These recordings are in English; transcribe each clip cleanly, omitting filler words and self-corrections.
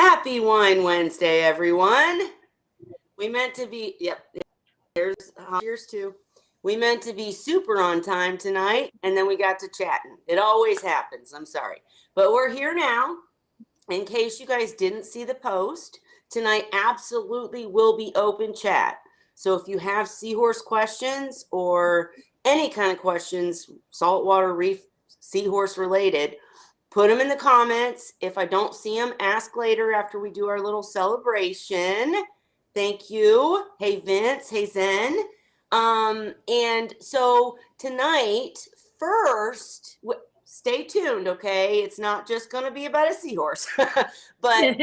Happy Wine Wednesday, everyone. We meant to be, here's two. We meant to be super on time tonight, and then we got to chatting. It always happens. I'm sorry. But we're here now. In case you guys didn't see the post, tonight absolutely will be open chat. So if you have Seahorse questions or any kind of questions, saltwater reef, Seahorse related, put them in the comments. If I don't see them, ask later after we do our little celebration. Thank you. Hey, Vince. Hey, Zen. And so tonight, first, stay tuned, okay? It's not just going to be about a seahorse. But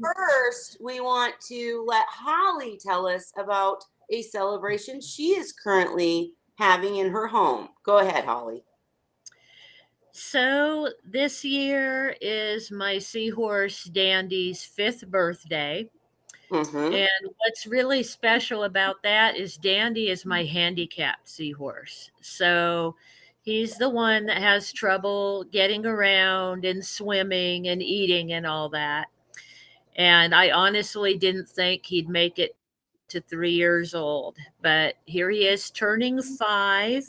first, we want to let Holly tell us about a celebration she is currently having in her home. Go ahead, Holly. So this year is my seahorse Dandy's 5th birthday. Mm-hmm. And what's really special about that is Dandy is my handicapped seahorse. So he's the one that has trouble getting around and swimming and eating and all that. And I honestly didn't think he'd make it to 3 years old. But here he is turning 5.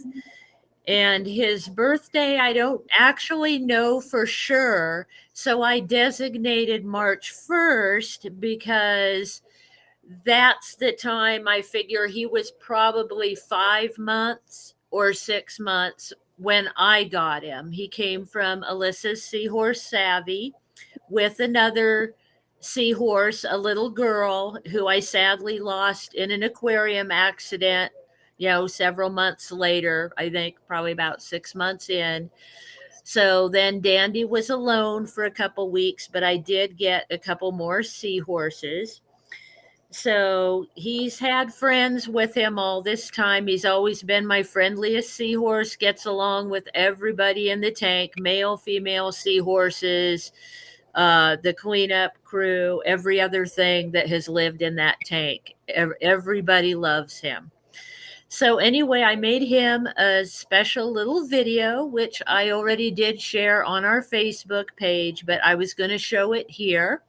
And his birthday, I don't actually know for sure. So I designated March 1st because that's the time I figure he was probably 5 months or 6 months when I got him. He came from Alyssa's Seahorse Savvy with another seahorse, a little girl who I sadly lost in an aquarium accident, several months later, I think probably about 6 months in. So then Dandy was alone for a couple weeks, but I did get a couple more seahorses. So he's had friends with him all this time. He's always been my friendliest seahorse, gets along with everybody in the tank, male, female seahorses, the cleanup crew, every other thing that has lived in that tank. Everybody loves him. So anyway, I made him a special little video, which I already did share on our Facebook page, but I was going to show it here.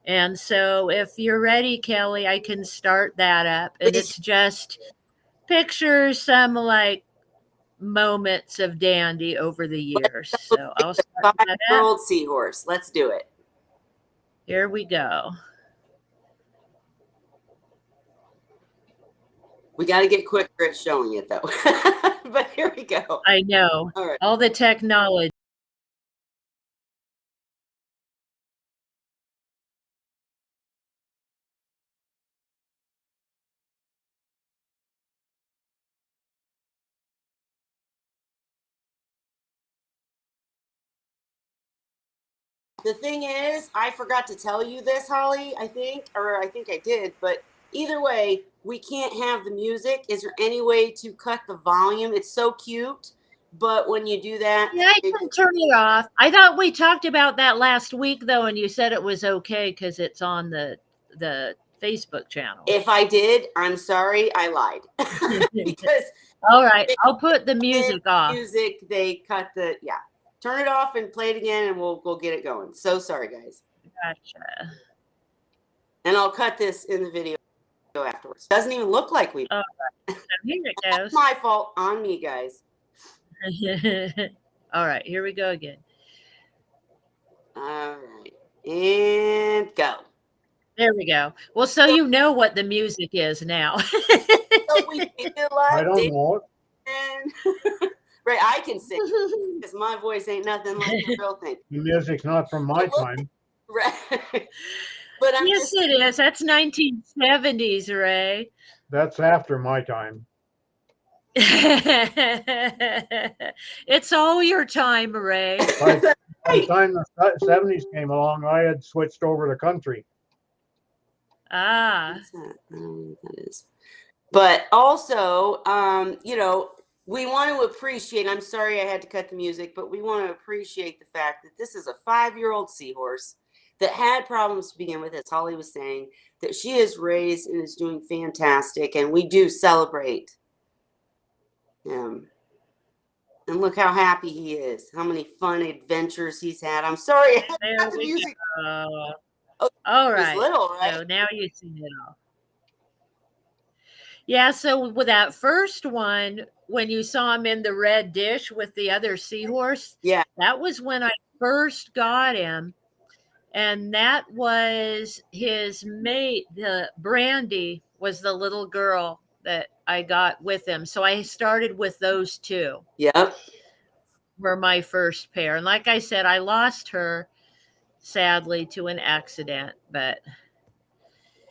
And so if you're ready, Kelly, I can start that up. And it's just pictures, some like moments of Dandy over the years. So I'll start that up. 5-year-old seahorse. Let's do it. Here we go. We got to get quicker at showing it, though. But here we go. I know. All right. All the technology. The thing is, I forgot to tell you this, Holly, I think I did, but either way, we can't have the music. Is there any way to cut the volume? It's so cute, but when you do that... Yeah, I can turn it off. I thought we talked about that last week, though, and you said it was okay because it's on the Facebook channel. If I did, I'm sorry, I lied. Because... All right, I'll put the music off. Music, they cut the... Yeah. Turn it off and play it again, and we'll get it going. So sorry, guys. Gotcha. And I'll cut this in the video afterwards. Doesn't even look like we... All right. So here it goes. That's my fault. On me, guys. All right, here we go again. All right. And go. There we go. Well, so you know what the music is now. So we feel like I don't know. Right, I can sing because my voice ain't nothing like the real thing. The music's not from my time. Right. But I'm yes, it is. That's 1970s, Ray. That's after my time. It's all your time, Ray. By the time the 70s came along, I had switched over to country. Ah. What's that? I don't know what that is. But also, we want to appreciate, I'm sorry I had to cut the music, but we want to appreciate the fact that this is a 5-year-old seahorse that had problems to begin with, as Holly was saying, that she has raised and is doing fantastic, and we do celebrate him. And look how happy he is, how many fun adventures he's had. I'm sorry I had to cut the music. All He was right. little, right? So now you've seen it all. Yeah, so with that first one, when you saw him in the red dish with the other seahorse, Yeah. that was when I first got him. And that was his mate, the Brandy was the little girl that I got with him. So I started with those two Yep. were my first pair. And like I said, I lost her sadly to an accident, but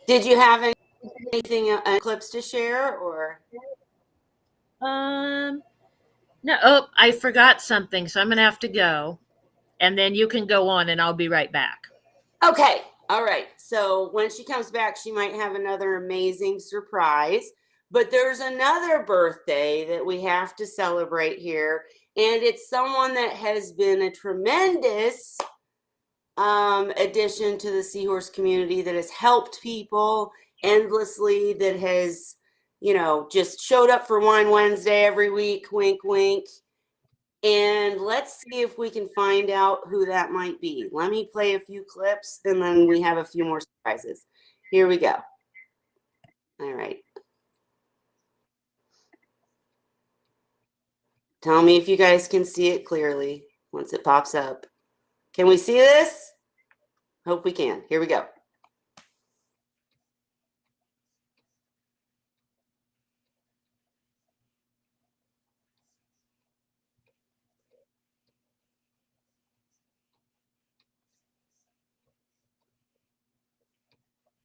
Did you have anything clips to share or? no, oh, I forgot something, so I'm gonna have to go. And then you can go on and I'll be right back. Okay. All right. So when she comes back, she might have another amazing surprise. But there's another birthday that we have to celebrate here. And it's someone that has been a tremendous addition to the Seahorse community, that has helped people endlessly, that has, just showed up for Wine Wednesday every week. Wink, wink. And let's see if we can find out who that might be. Let me play a few clips and then we have a few more surprises. Here we go. All right. Tell me if you guys can see it clearly once it pops up. Can we see this? Hope we can. Here we go.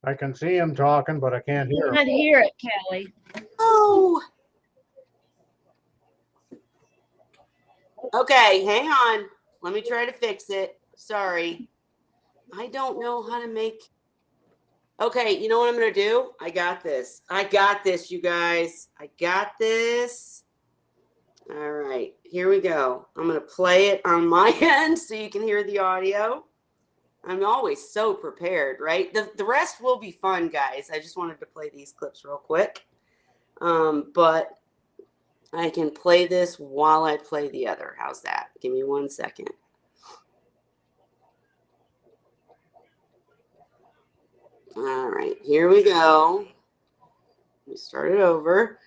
I can see him talking, but I can't hear I him. can't hear it, Kelly. Oh. Okay, hang on. Let me try to fix it. Sorry. I don't know how to make. Okay, you know what I'm going to do? I got this. I got this, you guys. I got this. All right, here we go. I'm going to play it on my end so you can hear the audio. I'm always so prepared, right? The rest will be fun, guys. I just wanted to play these clips real quick. But I can play this while I play the other. How's that? Give me 1 second. All right, here we go. Let me start it over.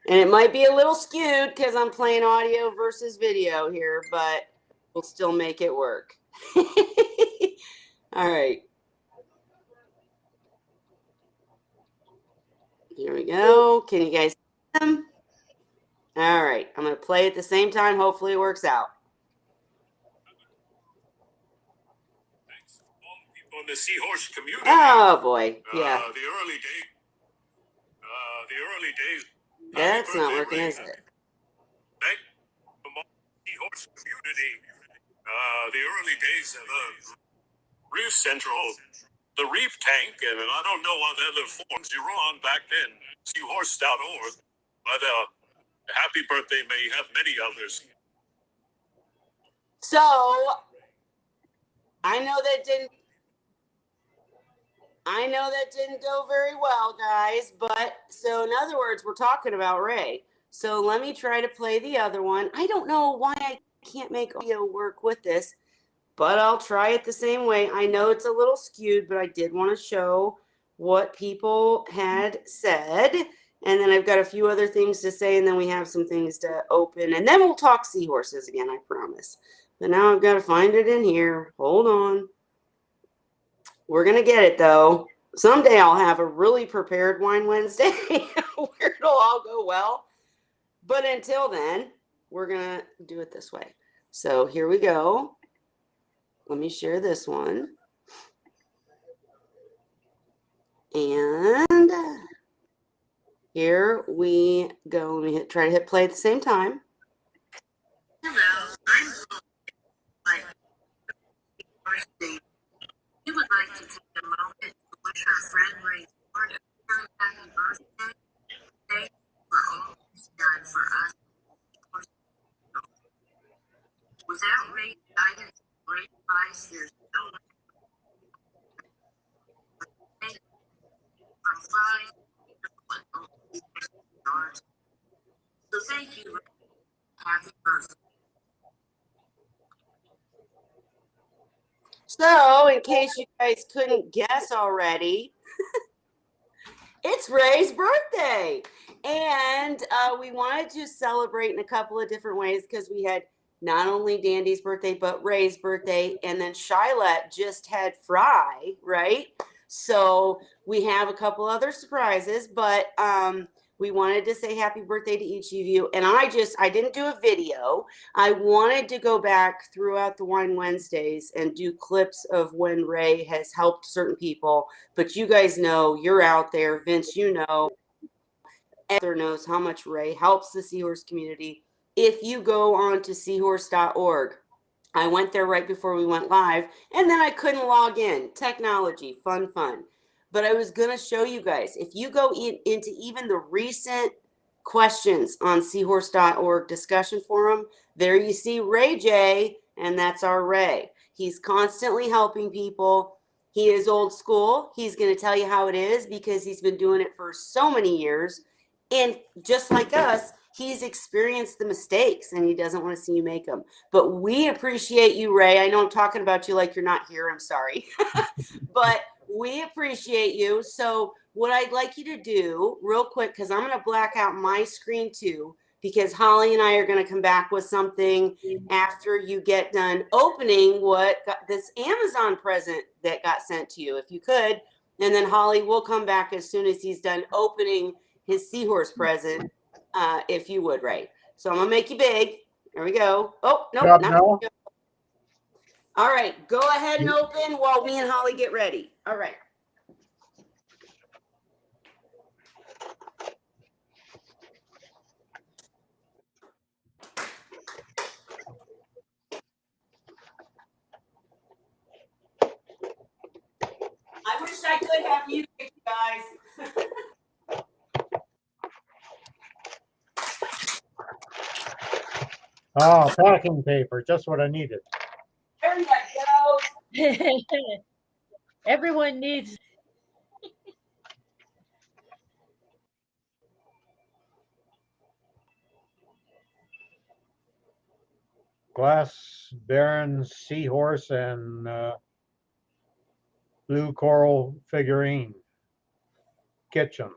And it might be a little skewed because I'm playing audio versus video here, but we'll still make it work. All right. Here we go. Can you guys see them? All right. I'm going to play at the same time. Hopefully it works out. Thanks. All the people in the Seahorse community. Oh, boy. Yeah. The early days. That's not working, is it? Thank from all the Seahorse community. The early days of the Reef Central, the Reef Tank, and I don't know what other forms you were on back then, seahorse.org. But happy birthday, may you have many others. So I know that didn't go very well, guys, but so in other words, we're talking about Ray. So let me try to play the other one. I don't know why I can't make audio work with this, but I'll try it the same way. I know it's a little skewed, but I did want to show what people had said. And then I've got a few other things to say, and then we have some things to open, and then we'll talk seahorses again, I promise. But now I've got to find it in here. Hold on. We're going to get it, though. Someday I'll have a really prepared Wine Wednesday where it'll all go well. But until then, we're going to do it this way. So here we go. Let me share this one. And here we go. Let me try to hit play at the same time. Hello, I'm like we would like to take a moment to wish our friend Ray Ford a very happy birthday. Thank you for all he's done for us. Without Ray's guidance and great advice, there's no way from flying to stars. So thank you, Ray. Happy birthday. So, in case you guys couldn't guess already, it's Ray's birthday. And we wanted to celebrate in a couple of different ways because we had not only Dandy's birthday, but Ray's birthday. And then Shylette just had Fry, right? So we have a couple other surprises, but we wanted to say happy birthday to each of you. And I didn't do a video. I wanted to go back throughout the Wine Wednesdays and do clips of when Ray has helped certain people. But you guys know, you're out there. Vince, you know, Heather knows how much Ray helps the Seahorse community. If you go on to seahorse.org, I went there right before we went live, and then I couldn't log in. Technology, fun. But I was going to show you guys, if you go into even the recent questions on seahorse.org discussion forum, there you see Ray J, and that's our Ray. He's constantly helping people. He is old school. He's going to tell you how it is because he's been doing it for so many years. And just like us, he's experienced the mistakes and he doesn't want to see you make them. But we appreciate you, Ray. I know I'm talking about you like you're not here. I'm sorry. But we appreciate you. So what I'd like you to do real quick, because I'm going to black out my screen too, because Holly and I are going to come back with something after you get done opening this Amazon present that got sent to you, if you could. And then Holly will come back as soon as he's done opening his Seahorse present, if you would, Ray. So I'm going to make you big. There we go. Oh, no, not big. All right, go ahead and open while me and Holly get ready. All right. I wish I could have you guys. Oh, packing paper, just what I needed. There you go. Everyone needs. Glass Baron Seahorse and blue coral figurine kitchen.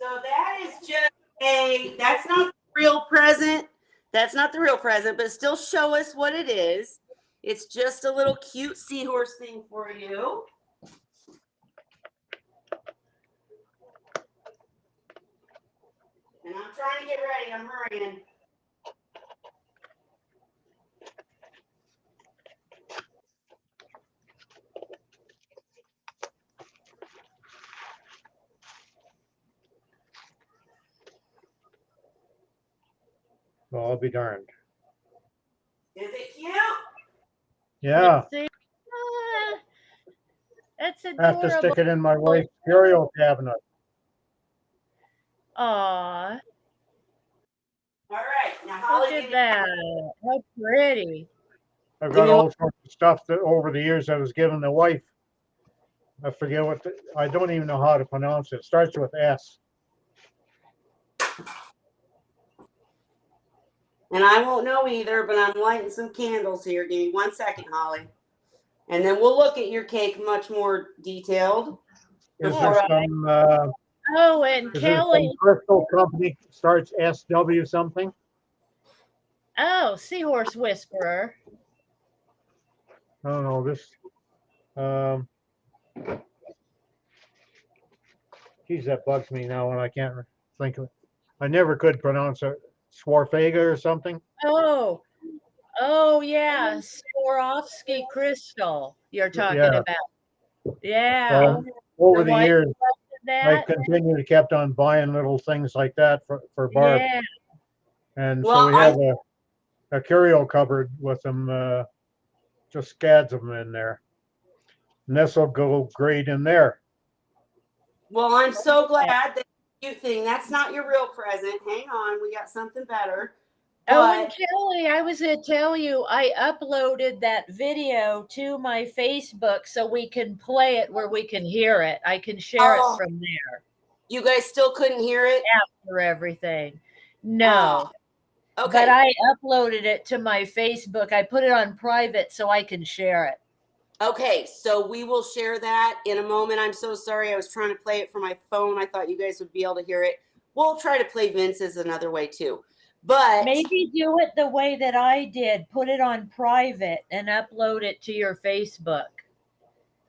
So that is just that's not the real present. That's not the real present, but still show us what it is. It's just a little cute seahorse thing for you. And I'm trying to get ready. I'm hurrying. Well, I'll be darned. Is it cute? Yeah. That's I have to adorable. stick it in my wife's curio cabinet. Aw, All right. Now, look Holly, at that. How pretty. I've got all sorts of stuff that over the years I was given the wife. I forget I don't even know how to pronounce it. It starts with S. And I won't know either, but I'm lighting some candles here. Give me 1 second, Holly. And then we'll look at your cake much more detailed. Is there some, Oh, and is there Kelly. some crystal company starts SW something? Oh, Seahorse Whisperer. I don't know this. Geez, that bugs me now when I can't think of it. I never could pronounce it. Swarfega or something. Oh yeah, Swarovski crystal. You're talking about. Yeah. Over the years, I That. continued to kept on buying little things like that for Barb. Yeah. And Well, so we have a curio cupboard with them, just scads of them in there. And this will go great in there. Well, I'm so glad that cute thing. That's not your real present. Hang on, we got something better. Oh, and Kelly, I was going to tell you, I uploaded that video to my Facebook so we can play it where we can hear it. I can share it from there. You guys still couldn't hear it? After everything. No. But Okay. I uploaded it to my Facebook. I put it on private so I can share it. Okay, so we will share that in a moment. I'm so sorry. I was trying to play it from my phone. I thought you guys would be able to hear it. We'll try to play Vince's another way too. But Maybe do it the way that I did. Put it on private and upload it to your Facebook.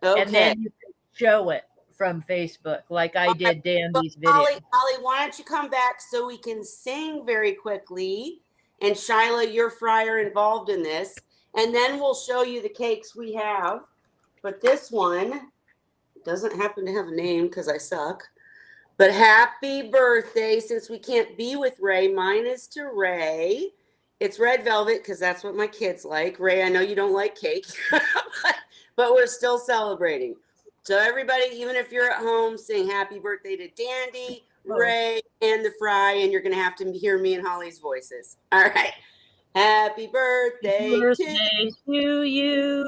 And okay. then you can show it from Facebook like I did Dandy's video. Holly, why don't you come back so we can sing very quickly? And Shyla, you're Fryer involved in this. And then we'll show you the cakes we have. But this one doesn't happen to have a name because I suck. But happy birthday, since we can't be with Ray. Mine is to Ray. It's red velvet because that's what my kids like. Ray, I know you don't like cake, but we're still celebrating. So everybody, even if you're at home, sing happy birthday to Dandy, Ray, and the Fry, and you're going to have to hear me and Holly's voices. All right. Happy birthday to you.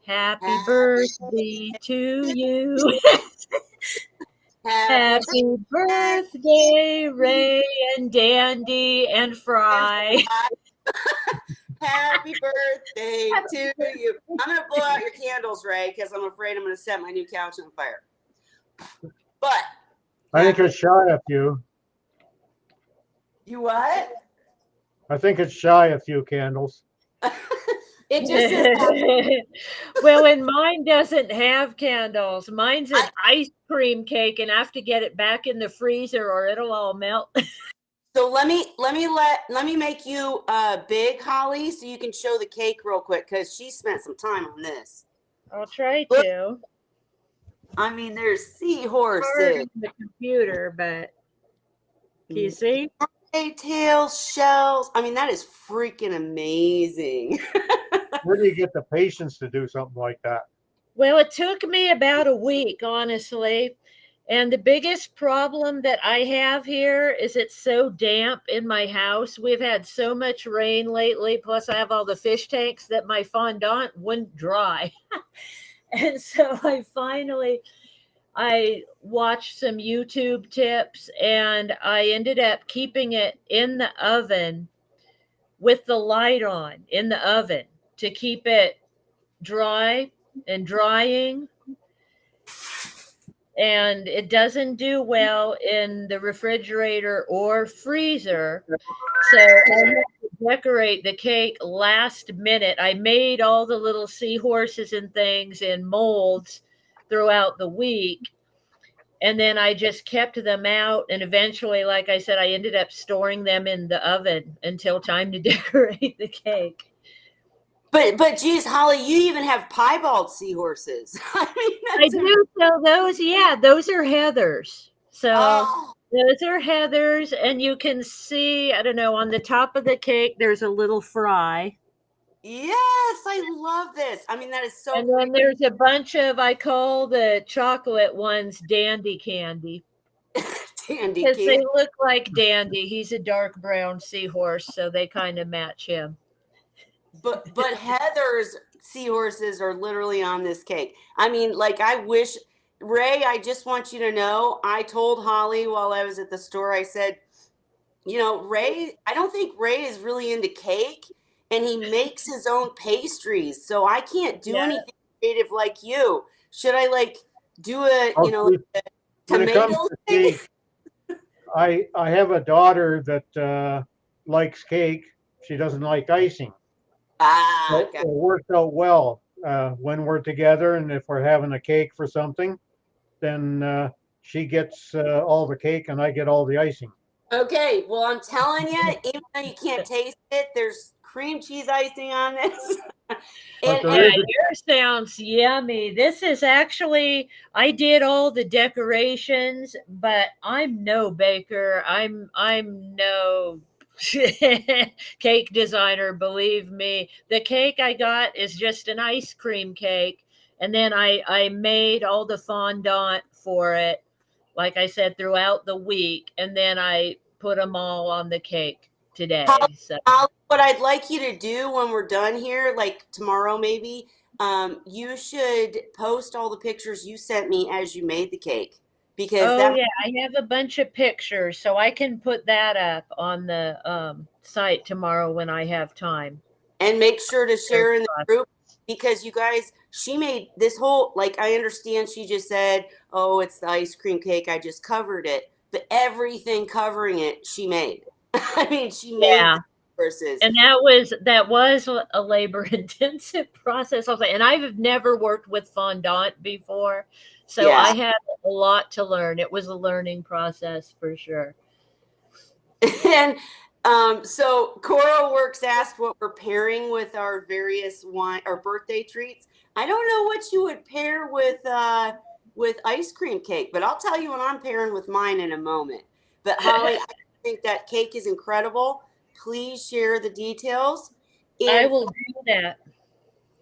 Happy birthday to you. Happy birthday, Ray and Dandy and Fry. Happy birthday to you. I'm going to blow out your candles, Ray, because I'm afraid I'm going to set my new couch on fire. But I think it's shy of you. You what? I think it's shy a few candles. It just says well, and mine doesn't have candles. Mine's an ice cream cake, and I have to get it back in the freezer or it'll all melt. So let me make you big, Holly, so you can show the cake real quick because she spent some time on this. I'll try to. I mean, there's seahorses. Hard on the computer, but can you see? Tails, shells. I mean, that is freaking amazing. Where do you get the patience to do something like that? Well, it took me about a week, honestly. And the biggest problem that I have here is it's so damp in my house. We've had so much rain lately. Plus, I have all the fish tanks that my fondant wouldn't dry. And so I watched some YouTube tips and I ended up keeping it in the oven with the light on in the oven to keep it dry and drying. And it doesn't do well in the refrigerator or freezer. So I have to decorate the cake last minute. I made all the little seahorses and things in molds throughout the week. And then I just kept them out. And eventually, like I said, I ended up storing them in the oven until time to decorate the cake. But geez, Holly, you even have piebald seahorses. I do. So those are Heathers. So those are Heathers, and you can see, I don't know, on the top of the cake, there's a little fry. Yes, I love this. I mean, that is so. And then there's a bunch of, I call the chocolate ones Dandy Candy. Dandy because candy. they look like Dandy. He's a dark brown seahorse, so they kind of match him. But Heather's seahorses are literally on this cake. I mean, like, I wish, Ray, I just want you to know, I told Holly while I was at the store, I said, you know, Ray, I don't think Ray is really into cake, and he makes his own pastries, so I can't do anything creative like you. Should I, like, do a, you know, like a tomato thing? I have a daughter that likes cake. She doesn't like icing. Okay. It works out well when we're together, and if we're having a cake for something, then she gets all the cake and I get all the icing. Okay, well, I'm telling you, even though you can't taste it, there's cream cheese icing on this. Yours sounds yummy. This is actually, I did all the decorations, but I'm no baker. I'm no cake designer, believe me. The cake I got is just an ice cream cake, and then I made all the fondant for it, like I said, throughout the week, and then I put them all on the cake today. What I'd like you to do when we're done here, like tomorrow maybe, you should post all the pictures you sent me as you made the cake. because Oh that yeah, I have a bunch of pictures, so I can put that up on the site tomorrow when I have time. and make sure to share in the group, because you guys, she made this whole, like, I understand she just said, oh, it's the ice cream cake, I just covered it, but everything covering it she made. I mean, she made Yeah. the verses. And that was a labor intensive process. And I've never worked with fondant before, so Yeah. I had a lot to learn. It was a learning process for sure. And so Coral Works asked what we're pairing with our various wine or birthday treats. I don't know what you would pair with ice cream cake, but I'll tell you what I'm pairing with mine in a moment. But Holly, I think that cake is incredible. Please share the details. I And will do that.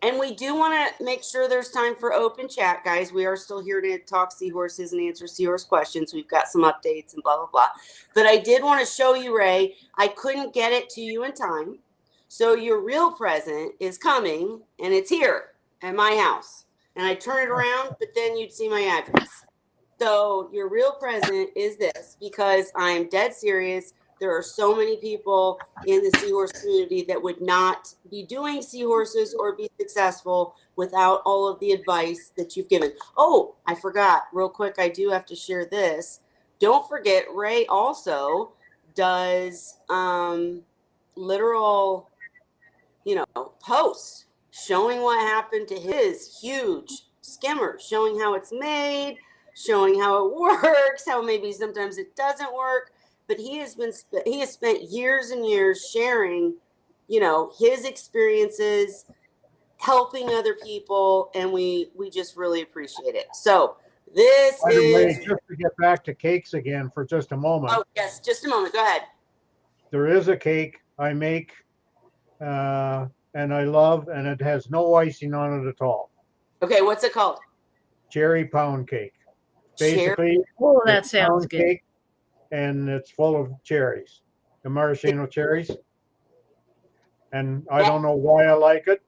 and we do want to make sure there's time for open chat, guys. We are still here to talk seahorses and answer seahorse questions. We've got some updates and blah, blah, blah. But I did want to show you, Ray. I couldn't get it to you in time. So your real present is coming, and it's here at my house. And I turn it around, but then you'd see my address. So your real present is this, because I'm dead serious. There are so many people in the seahorse community that would not be doing seahorses or be successful without all of the advice that you've given. Oh, I forgot real quick. I do have to share this. Don't forget, Ray also does literal, posts showing what happened to his huge skimmer, showing how it's made, showing how it works, how maybe sometimes it doesn't work. But he has spent years and years sharing, his experiences, helping other people, and we just really appreciate it. So this By the way, is. just to get back to cakes again for just a moment. Oh yes, just a moment. Go ahead. There is a cake I make and I love, and it has no icing on it at all. Okay, what's it called? Cherry pound cake. Cherry. Basically, Oh, that it's sounds pound good. cake, and it's full of cherries, the maraschino cherries. And I don't know why I like it,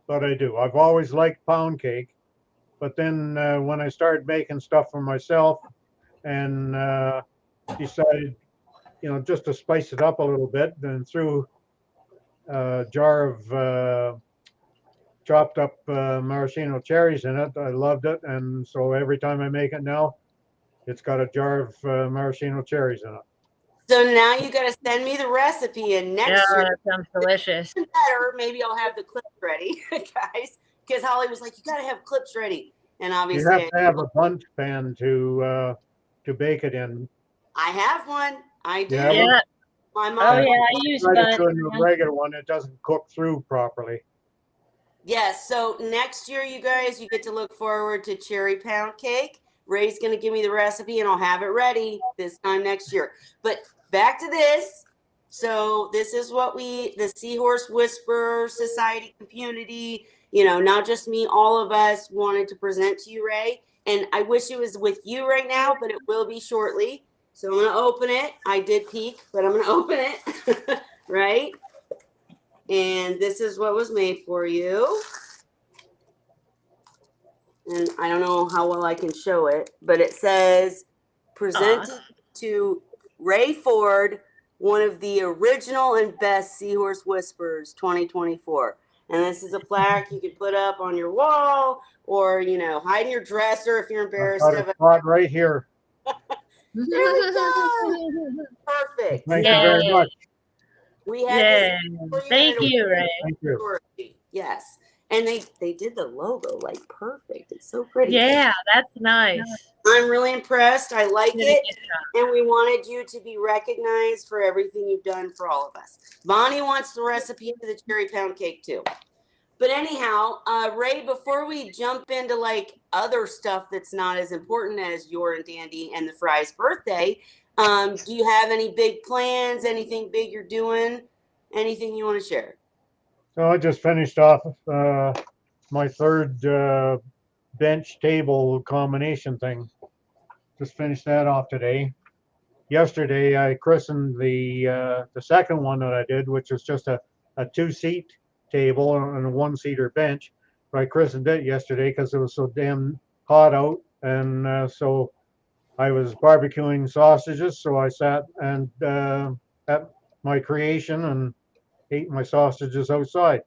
but I do. I've always liked pound cake, but then when I started making stuff for myself and decided, just to spice it up a little bit, then threw a jar of chopped up maraschino cherries in it. I loved it, and so every time I make it now, it's got a jar of maraschino cherries in it. So now you got to send me the recipe, and Yeah, next year, that sounds delicious. better, maybe I'll have the clips ready, guys. Because Holly was like, "You got to have clips ready," and You obviously, have to have a bundt pan to bake it in. I have one. I do. Yeah. Yeah. My mom. Oh yeah, I use Try to butter. do it in a regular one, it doesn't cook through properly. Yes. So next year, you guys, you get to look forward to cherry pound cake. Ray's going to give me the recipe, and I'll have it ready this time next year. But back to this. So this is what the Seahorse Whisperer Society community, not just me, all of us wanted to present to you, Ray. And I wish it was with you right now, but it will be shortly. So I'm going to open it. I did peek, but I'm going to open it, right? And this is what was made for you. And I don't know how well I can show it, but it says, presented to Ray Ford, one of the original and best Seahorse Whisperers 2024. And this is a plaque you could put up on your wall or, hide in your dresser if you're embarrassed I've of got it. a spot right here. There we go. Perfect. Thank you very much. We had Yeah. this. Thank you, Ray. Thank you. Yes. And they did the logo like perfect. It's so pretty. Yeah, that's nice. I'm really impressed. I like You did a it. good job. And we wanted you to be recognized for everything you've done for all of us. Bonnie wants the recipe for the cherry pound cake too. But anyhow, Ray, before we jump into like other stuff that's not as important as your and Dandy and the Fry's birthday, do you have any big plans? Anything big you're doing? Anything you want to share? So I just finished off my third bench table combination thing. Just finished that off today. Yesterday I christened the second one that I did, which was just a 2-seat table and a 1-seater bench. But I christened it yesterday because it was so damn hot out, and so I was barbecuing sausages, so I sat and at my creation and ate my sausages outside.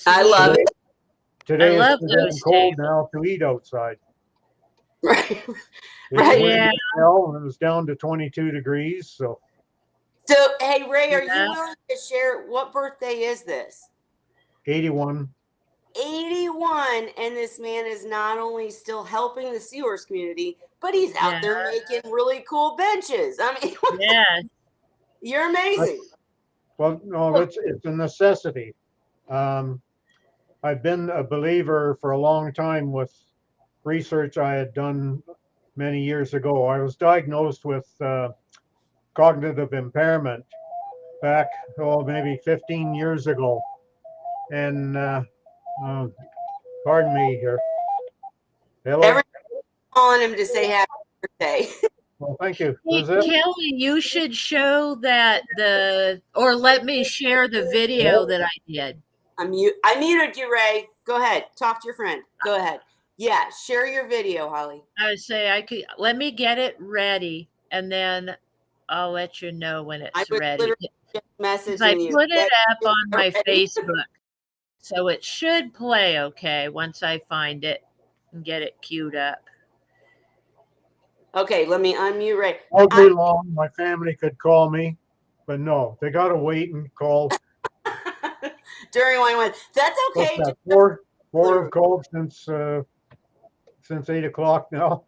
I Sweet. love Today, it. today it's love too damn those cold tables. now to eat outside. Right. It's Right. Yeah. windy now, and it was down to 22 degrees. So So, hey, Ray, are you Yeah. willing to share what birthday is this? 81. 81, and this man is not only still helping the Seahorse community, but he's out Yeah. there making really cool benches. I mean, Yes. you're amazing. Well, no, it's a necessity. I've been a believer for a long time with research I had done many years ago. I was diagnosed with cognitive impairment back, maybe 15 years ago. And pardon me here. Hello. Everyone's calling him to say happy birthday. Well, thank you. Hey, Is it? Kelly, you should show that or let me share the video that I did. I muted you, Ray. Go ahead. Talk to your friend. Go ahead. Yeah, share your video, Holly. I would say let me get it ready and then I'll let you know when I it's was ready. literally just 'Cause I messaging you. put it up on my Ready? Facebook. So it should play okay once I find it and get it queued up. Okay, let me unmute Ray. All day long, my family could call me, but no, they got to wait and call. During one. That's What's okay. that? Four have called since 8 o'clock now.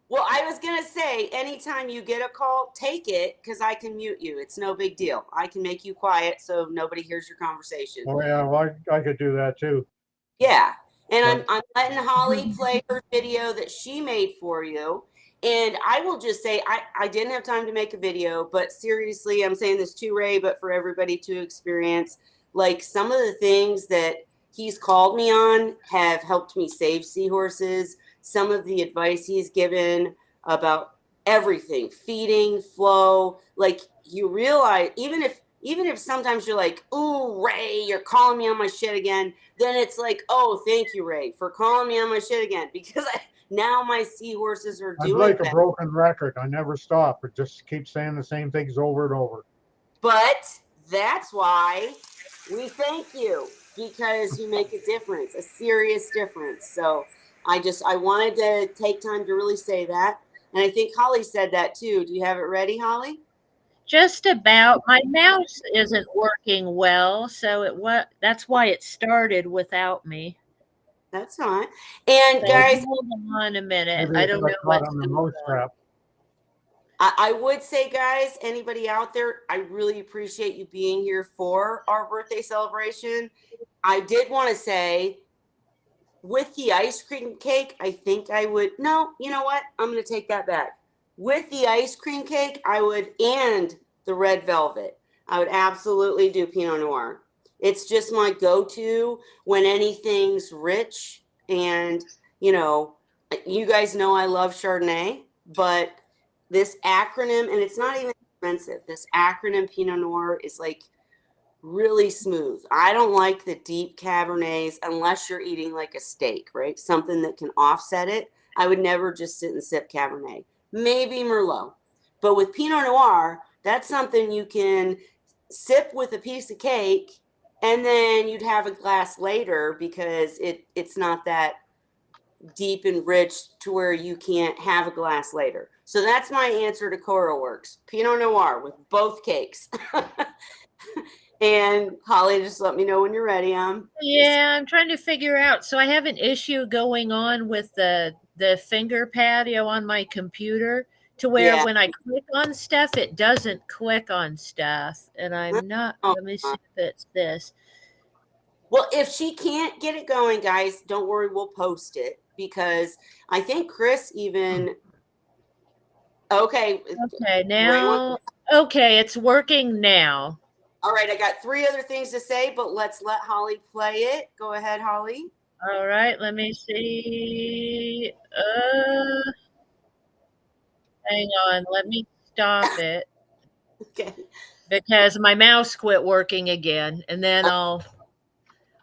Well, I was going to say, anytime you get a call, take it because I can mute you. It's no big deal. I can make you quiet so nobody hears your conversation. Oh yeah, well, I could do that too. Yeah. And I'm letting Holly play her video that she made for you. And I will just say, I didn't have time to make a video, but seriously, I'm saying this to Ray, but for everybody to experience, like some of the things that he's called me on have helped me save seahorses. Some of the advice he's given about everything, feeding, flow, like you realize, even if sometimes you're like, ooh, Ray, you're calling me on my shit again, then it's like, oh, thank you, Ray, for calling me on my shit again, because now my seahorses are I'm doing like a better. broken record. I never stop. I just keep saying the same things over and over. But that's why we thank you, because you make a difference, a serious difference. So I wanted to take time to really say that. And I think Holly said that too. Do you have it ready, Holly? Just about. My mouse isn't working well, so that's why it started without me. That's fine. And So guys, hold on a minute. Maybe I it don't got know caught what's on the going mouse on. trap. I would say, guys, anybody out there, I really appreciate you being here for our birthday celebration. I did want to say, with the ice cream cake, I think I would, no, you know what? I'm going to take that back. With the ice cream cake, and the red velvet, I would absolutely do Pinot Noir. It's just my go-to when anything's rich. And, you guys know I love Chardonnay, but this acronym, and it's not even expensive, this acronym Pinot Noir is like really smooth. I don't like the deep Cabernets unless you're eating like a steak, right? Something that can offset it. I would never just sit and sip Cabernet. Maybe Merlot. But with Pinot Noir, that's something you can sip with a piece of cake and then you'd have a glass later because it's not that deep and rich to where you can't have a glass later. So that's my answer to Cora Works. Pinot Noir with both cakes. And Holly, just let me know when you're ready. I'm trying to figure out. So I have an issue going on with the finger pad, on my computer, to where when I click on stuff, it doesn't click on stuff. And I'm not. Let me see if it's this. Well, if she can't get it going, guys, don't worry. We'll post it because I think Chris even. Okay. Okay, now. Okay, it's working now. All right, I got 3 other things to say, but let's let Holly play it. Go ahead, Holly. All right, let me see. Hang on, let me stop it. Okay. Because my mouse quit working again, and then I'll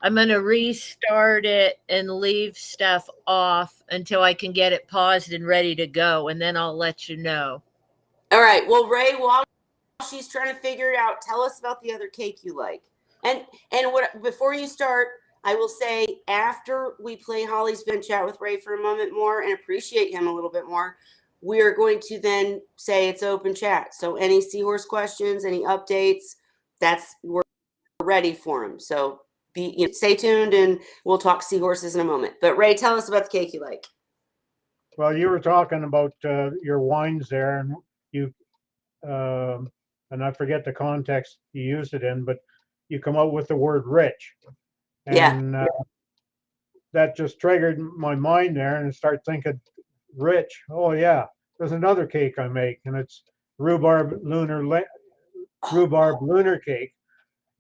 I'm going to restart it and leave stuff off until I can get it paused and ready to go. And then I'll let you know. All right. Well, Ray, while she's trying to figure it out, tell us about the other cake you like. And what before you start, I will say after we play Holly's Been Chat with Ray for a moment more and appreciate him a little bit more, we are going to then say it's open chat. So any Seahorse questions, any updates, we're ready for them. So stay tuned and we'll talk Seahorses in a moment. But Ray, tell us about the cake you like. Well, you were talking about your wines there, and you and I forget the context you used it in, but you come out with the word rich, and that just triggered my mind there, and I start thinking, rich. Oh yeah, there's another cake I make, and it's rhubarb lunar cake.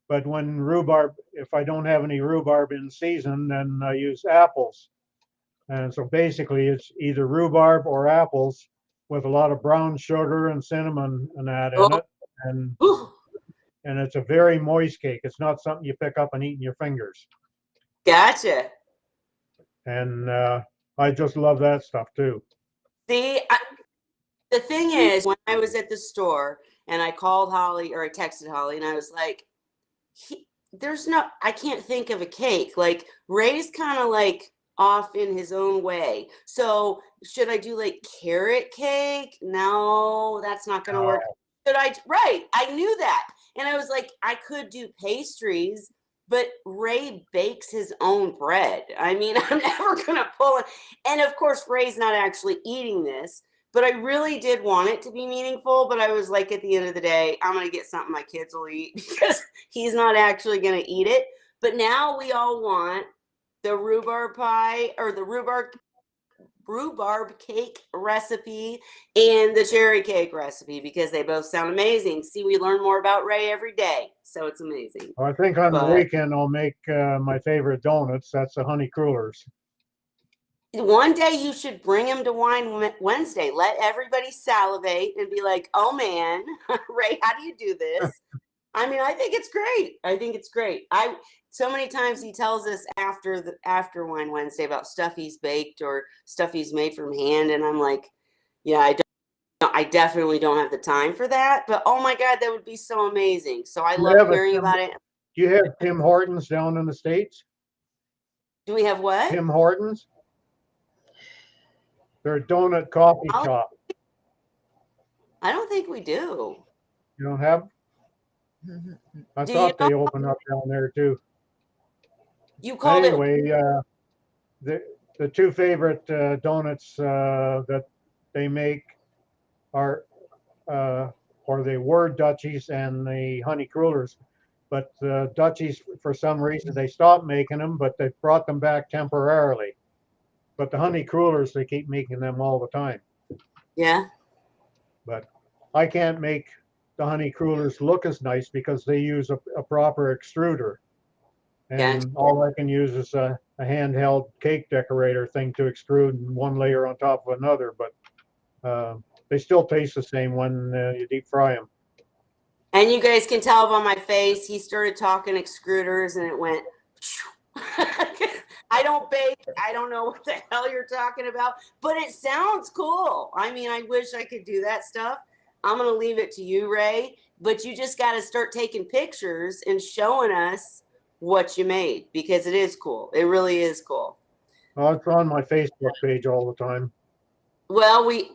But when rhubarb, if I don't have any rhubarb in season, then I use apples. And so basically it's either rhubarb or apples with a lot of brown sugar and cinnamon and that in it. And it's a very moist cake. It's not something you pick up and eat in your fingers. Gotcha. And I just love that stuff too. See, the thing is, when I was at the store and I called Holly or I texted Holly and I was like, I can't think of a cake. Like Ray's kind of like off in his own way. So should I do like carrot cake? No, that's not going to work. Right. I knew that. And I was like, I could do pastries, but Ray bakes his own bread. I mean, I'm never going to pull it. And of course, Ray's not actually eating this, but I really did want it to be meaningful. But I was like, at the end of the day, I'm going to get something my kids will eat because he's not actually going to eat it. But now we all want the rhubarb pie or the rhubarb cake recipe and the cherry cake recipe because they both sound amazing. See, we learn more about Ray every day, so it's amazing. I think on the weekend I'll make my favorite donuts. That's the honey crullers. One day you should bring him to Wine Wednesday. Let everybody salivate and be like, oh man, Ray, how do you do this? I mean, I think it's great. So many times he tells us after Wine Wednesday about stuff he's baked or stuff he's made from hand. And I'm like, yeah, I definitely don't have the time for that. But oh my God, that would be so amazing. So I love hearing about it. Do you have Tim Hortons down in the States? Do we have what? Tim Hortons. They're a donut coffee shop. I don't think we do. You don't have? I thought they opened up down there too. You called anyway, the two favorite donuts that they make are, or they were Dutchies and the honey crullers. But the Dutchies, for some reason, they stopped making them, but they brought them back temporarily. But the honey crullers, they keep making them all the time. Yeah. But I can't make the honey crullers look as nice because they use a proper extruder. And all I can use is a handheld cake decorator thing to extrude one layer on top of another. But they still taste the same when you deep fry them. And you guys can tell by my face, he started talking extruders and it went, I don't bake. I don't know what the hell you're talking about, but it sounds cool. I mean, I wish I could do that stuff. I'm going to leave it to you, Ray, but you just got to start taking pictures and showing us what you made because it is cool. It really is cool. Well, it's on my Facebook page all the time. Well, but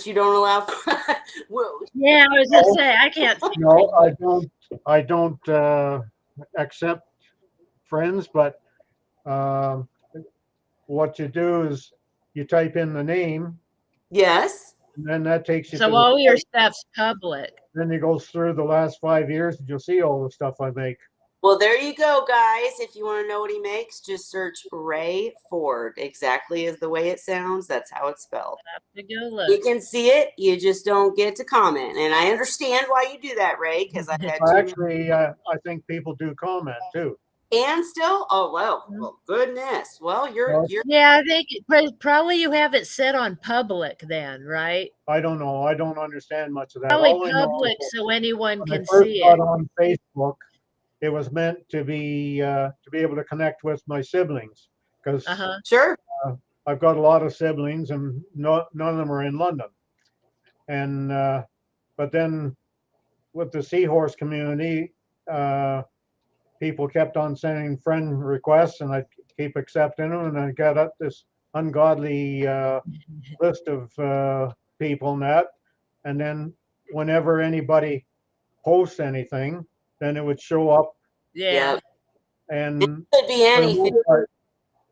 you don't allow. Yeah, I was going to say, I can't. No, I don't accept friends, but what you do is you type in the name. Yes. And then that takes you so all your stuff's public. Then it goes through the last 5 years and you'll see all the stuff I make. Well, there you go, guys. If you want to know what he makes, just search Ray Ford. Exactly as the way it sounds. That's how it's spelled. You can see it. You just don't get to comment. And I understand why you do that, Ray, because I've had actually, I think people do comment too. And still, well, goodness. Well, you're. Yeah, I think probably you have it set on public then, right? I don't know. I don't understand much of that. Probably public so anyone can see it. On Facebook, it was meant to be able to connect with my siblings, because Sure. I've got a lot of siblings, and none of them are in London. And but then with the Seahorse community, people kept on sending friend requests, and I keep accepting them, and I got up this ungodly list of people and that. And then whenever anybody posts anything, then it would show up. Yeah. And Could be for the anything. most part,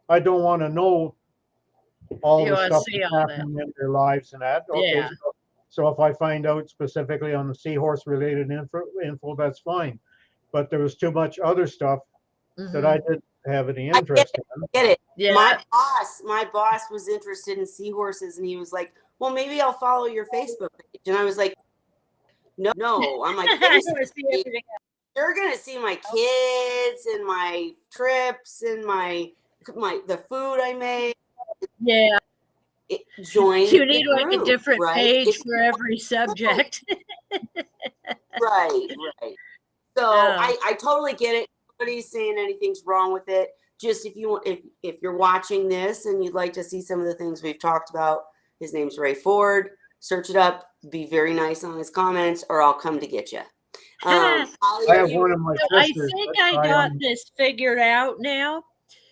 I don't want to know all You the wanna stuff see that's all that. happening in their lives and that. Okay, Yeah. so if I find out specifically on the Seahorse related info, that's fine. But there was too much other stuff that I didn't have any interest in. Get it. Yeah. My boss was interested in seahorses, and he was like, "Well, maybe I'll follow your Facebook page." And I was like, "No." I'm like, I wanna see "Facebook, everything. you're gonna see my kids and my trips and the food I make." Yeah. Join You need the like a group, different right? page for every subject. Right. So Yeah. I totally get it. Nobody's saying anything's wrong with it. Just if you want, if you're watching this and you'd like to see some of the things we've talked about, his name's Ray Ford. Search it up. Be very nice on his comments, or I'll come to get you. I have one of my I sisters. think I got this figured out now.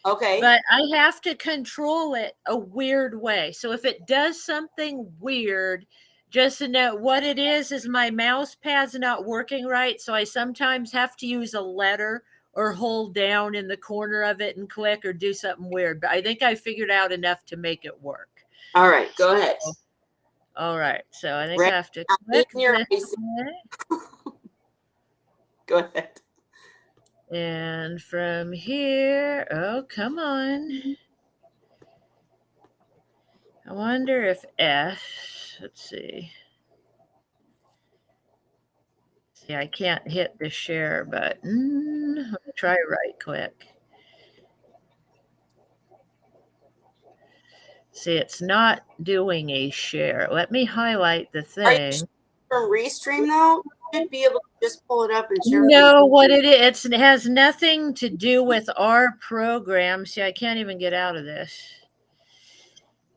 Okay. But I have to control it a weird way. So if it does something weird, just to know what it is my mouse pad's not working right. So I sometimes have to use a letter or hold down in the corner of it and click or do something weird. But I think I figured out enough to make it work. All right. Go ahead. All right. So I think Ray, I have to click this way. Go ahead. And from here, oh, come on. I wonder if let's see. See, I can't hit the share button. Let me try right quick. See, it's not doing a share. Let me highlight the thing. From Restream, though, you should be able to just pull it up and share. No, what it is, it has nothing to do with our program. See, I can't even get out of this.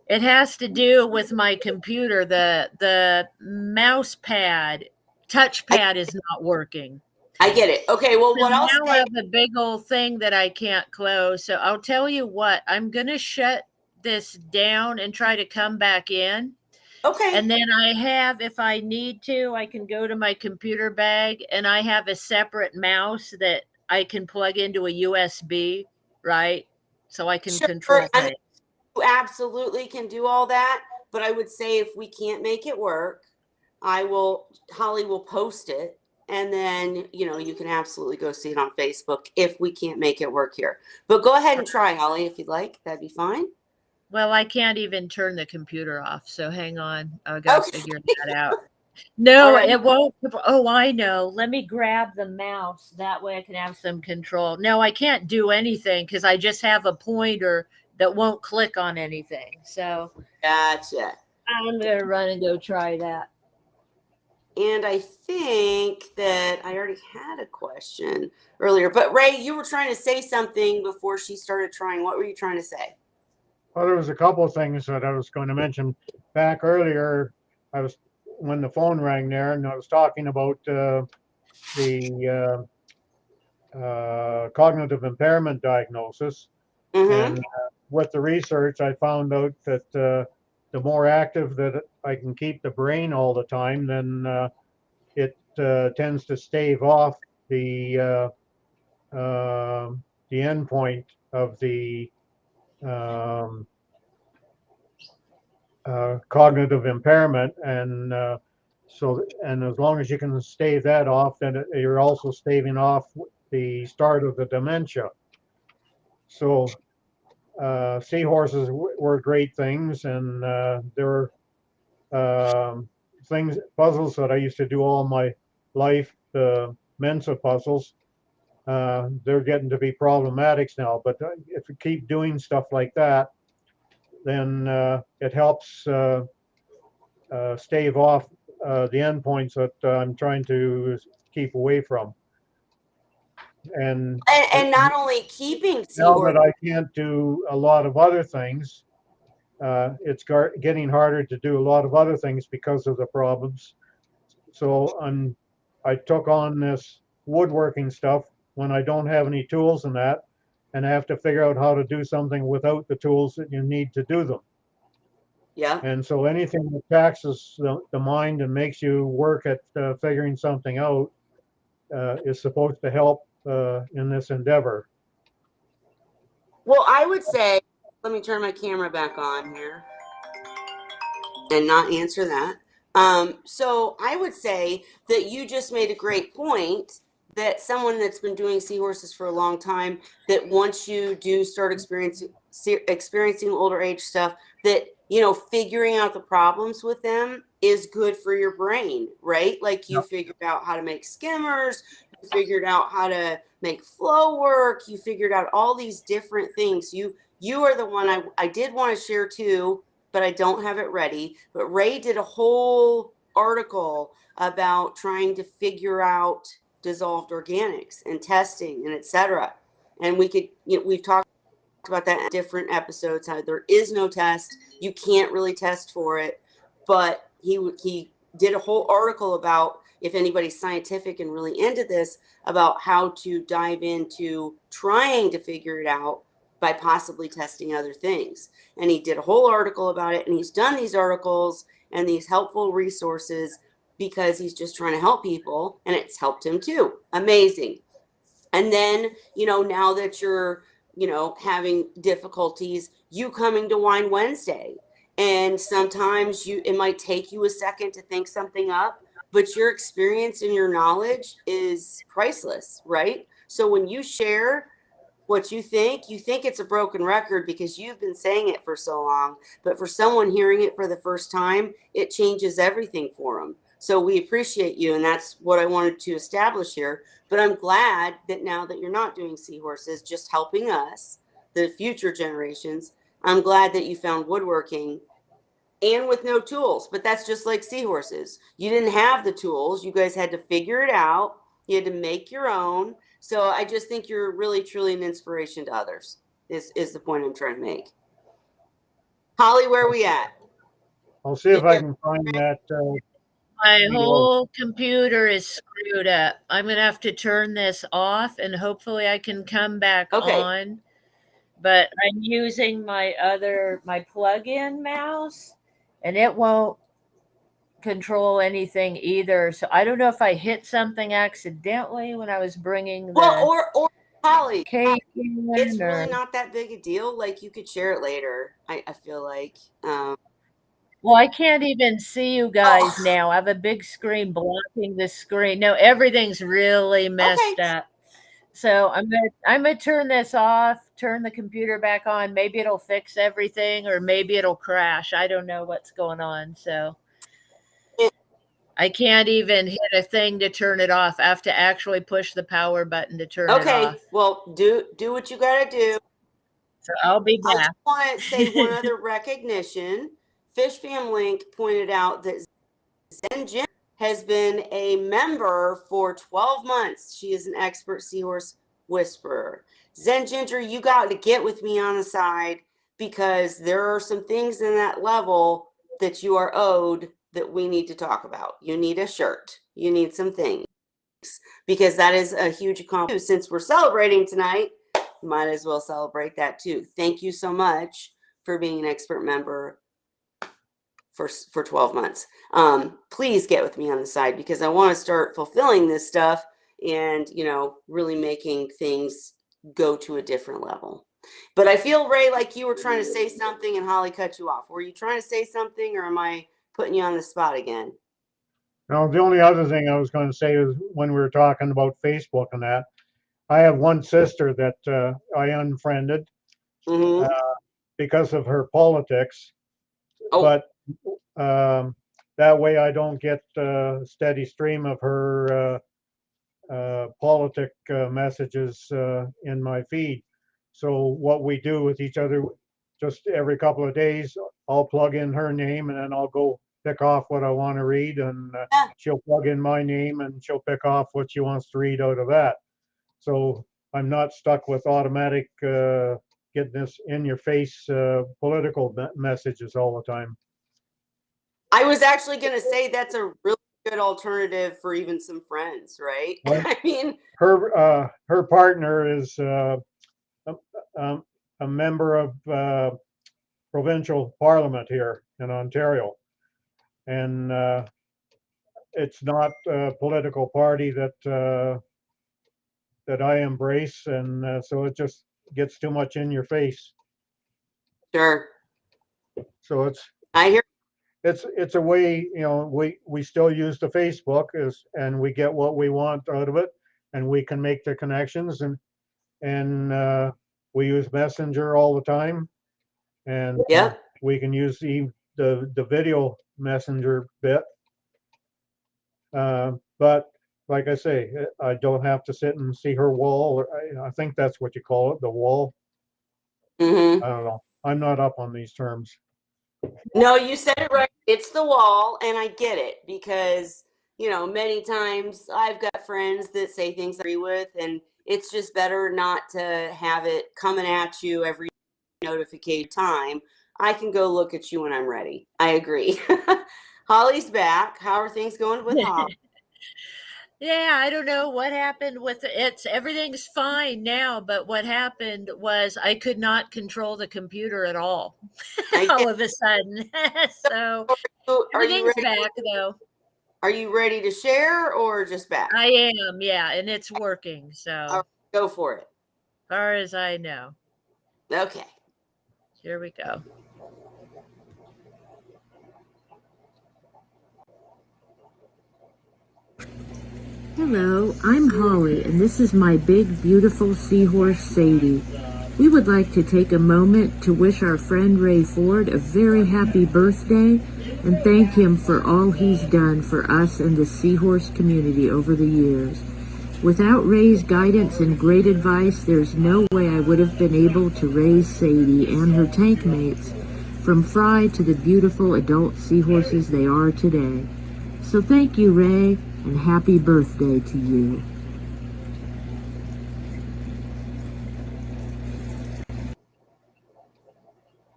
It has to do with my computer. The mouse pad, touchpad is not working. I get it. Okay, well, what else? Now I have a big old thing that I can't close. So I'll tell you what, I'm going to shut this down and try to come back in. Okay. And then I have, if I need to, I can go to my computer bag and I have a separate mouse that I can plug into a USB, right? So I can control things. I mean, you absolutely can do all that, but I would say if we can't make it work, Holly will post it, and then you can absolutely go see it on Facebook if we can't make it work here. But go ahead and try, Holly, if you'd like. That'd be fine. Well, I can't even turn the computer off, so hang on. I gotta figure that out. No, right. It won't. Oh, I know. Let me grab the mouse. That way I can have some control. No, I can't do anything because I just have a pointer that won't click on anything. So Gotcha. I'm gonna run and go try that. And I think that I already had a question earlier, but Ray, you were trying to say something before she started trying. What were you trying to say? Well, there was a couple of things that I was going to mention back earlier. When the phone rang there, and I was talking about the cognitive impairment diagnosis. Mm-hmm. And with the research, I found out that the more active that I can keep the brain all the time, then it tends to stave off the end point of the cognitive impairment, and as long as you can stave that off, then you're also staving off the start of the dementia. So seahorses were great things, and there were puzzles that I used to do all my life, the Mensa puzzles. They're getting to be problematics now, but if you keep doing stuff like that, then it helps stave off the endpoints that I'm trying to keep away from. And And not only keeping now seahorse, that I can't do a lot of other things, it's getting harder to do a lot of other things because of the problems. So I took on this woodworking stuff when I don't have any tools in that, and I have to figure out how to do something without the tools that you need to do them. yeah. And so anything that taxes the mind and makes you work at figuring something out is supposed to help in this endeavor. Well, I would say, let me turn my camera back on here and not answer that. So I would say that you just made a great point that someone that's been doing seahorses for a long time, that once you do start experiencing older age stuff, that, you know, figuring out the problems with them is good for your brain, right? Like you figured out how to make skimmers, you figured out how to make flow work, you figured out all these different things. You are the one I did want to share too, but I don't have it ready. But Ray did a whole article about trying to figure out dissolved organics and testing and etc. And we could, you know, we've talked about that in different episodes, how there is no test. You can't really test for it. But he did a whole article about, if anybody's scientific and really into this, about how to dive into trying to figure it out by possibly testing other things. And he did a whole article about it, and he's done these articles and these helpful resources because he's just trying to help people, and it's helped him too. Amazing. And then, you know, now that you're, you know, having difficulties, you coming to Wine Wednesday, and sometimes it might take you a second to think something up, but your experience and your knowledge is priceless, right? So when you share what you think it's a broken record because you've been saying it for so long, but for someone hearing it for the first time, it changes everything for them. So we appreciate you, and that's what I wanted to establish here. But I'm glad that now that you're not doing seahorses, just helping us, the future generations, I'm glad that you found woodworking and with no tools. But that's just like seahorses. You didn't have the tools. You guys had to figure it out. You had to make your own. So I just think you're really, truly an inspiration to others, is the point I'm trying to make. Holly, where are we at? I'll see if I can find that. My video. whole computer is screwed up. I'm going to have to turn this off, and hopefully I can come back Okay. on. But I'm using my plug-in mouse, and it won't control anything either. So I don't know if I hit something accidentally when I was bringing the Well, or Holly, cake in, it's or really not that big a deal. Like, you could share it later. I feel like. well, I can't even see you guys now. I have a big screen blocking the screen. No, everything's really messed up. So I'm gonna turn this off, turn the computer back on. Maybe it'll fix everything, or maybe it'll crash. I don't know what's going on. So I can't even hit a thing to turn it off. I have to actually push the power button to turn it off. Well, do what you gotta do. So I'll be I back. just want to say one other recognition. Fish Fam Link pointed out that Zen Jim has been a member for 12 months. She is an expert seahorse whisperer. Zen Ginger, you got to get with me on the side, because there are some things in that level that you are owed that we need to talk about. You need a shirt. You need some things, because that is a huge accomplishment. Since we're celebrating tonight, might as well celebrate that too. Thank you so much for being an expert member for 12 months. Please get with me on the side, because I want to start fulfilling this stuff and, you know, really making things go to a different level. But I feel, Ray, like you were trying to say something and Holly cut you off. Were you trying to say something, or am I putting you on the spot again? No, the only other thing I was going to say is, when we were talking about Facebook and that, I have one sister that I unfriended because of her politics. But that way I don't get a steady stream of her politic messages in my feed. So what we do with each other, just every couple of days, I'll plug in her name, and then I'll go pick off what I want to read, and she'll plug in my name, and she'll pick off what she wants to read out of that. So I'm not stuck with automatic getting this in your face political messages all the time. I was actually going to say that's a really good alternative for even some friends, right? Well, I mean, her partner is a, a member of provincial parliament here in Ontario, and it's not a political party that I embrace, and so it just gets too much in your face. sure. So I hear. it's a way, we still use the Facebook and we get what we want out of it, and we can make the connections, and we use Messenger all the time, and Yep. we can use the video messenger bit. But like I say, I don't have to sit and see her wall. Or I think that's what you call it, the wall. Mm-hmm. I don't know. I'm not up on these terms. No, you said it right. It's the wall, and I get it because, many times I've got friends that say things I agree with, and it's just better not to have it coming at you every notification time. I can go look at you when I'm ready. I agree. Holly's back. How are things going with Holly? Yeah, I don't know what happened with it's everything's fine now, but what happened was I could not control the computer at all all of a sudden. So Are you everything's ready? back though. Are you ready to share or just back? I am, yeah, and it's working. So right, go for it. far as I know. Okay. Here we go. Hello, I'm Holly, and this is my big, beautiful seahorse, Sadie. We would like to take a moment to wish our friend Ray Ford a very happy birthday and thank him for all he's done for us and the seahorse community over the years. Without Ray's guidance and great advice, there's no way I would have been able to raise Sadie and her tank mates from fry to the beautiful adult seahorses they are today. So thank you, Ray, and happy birthday to you.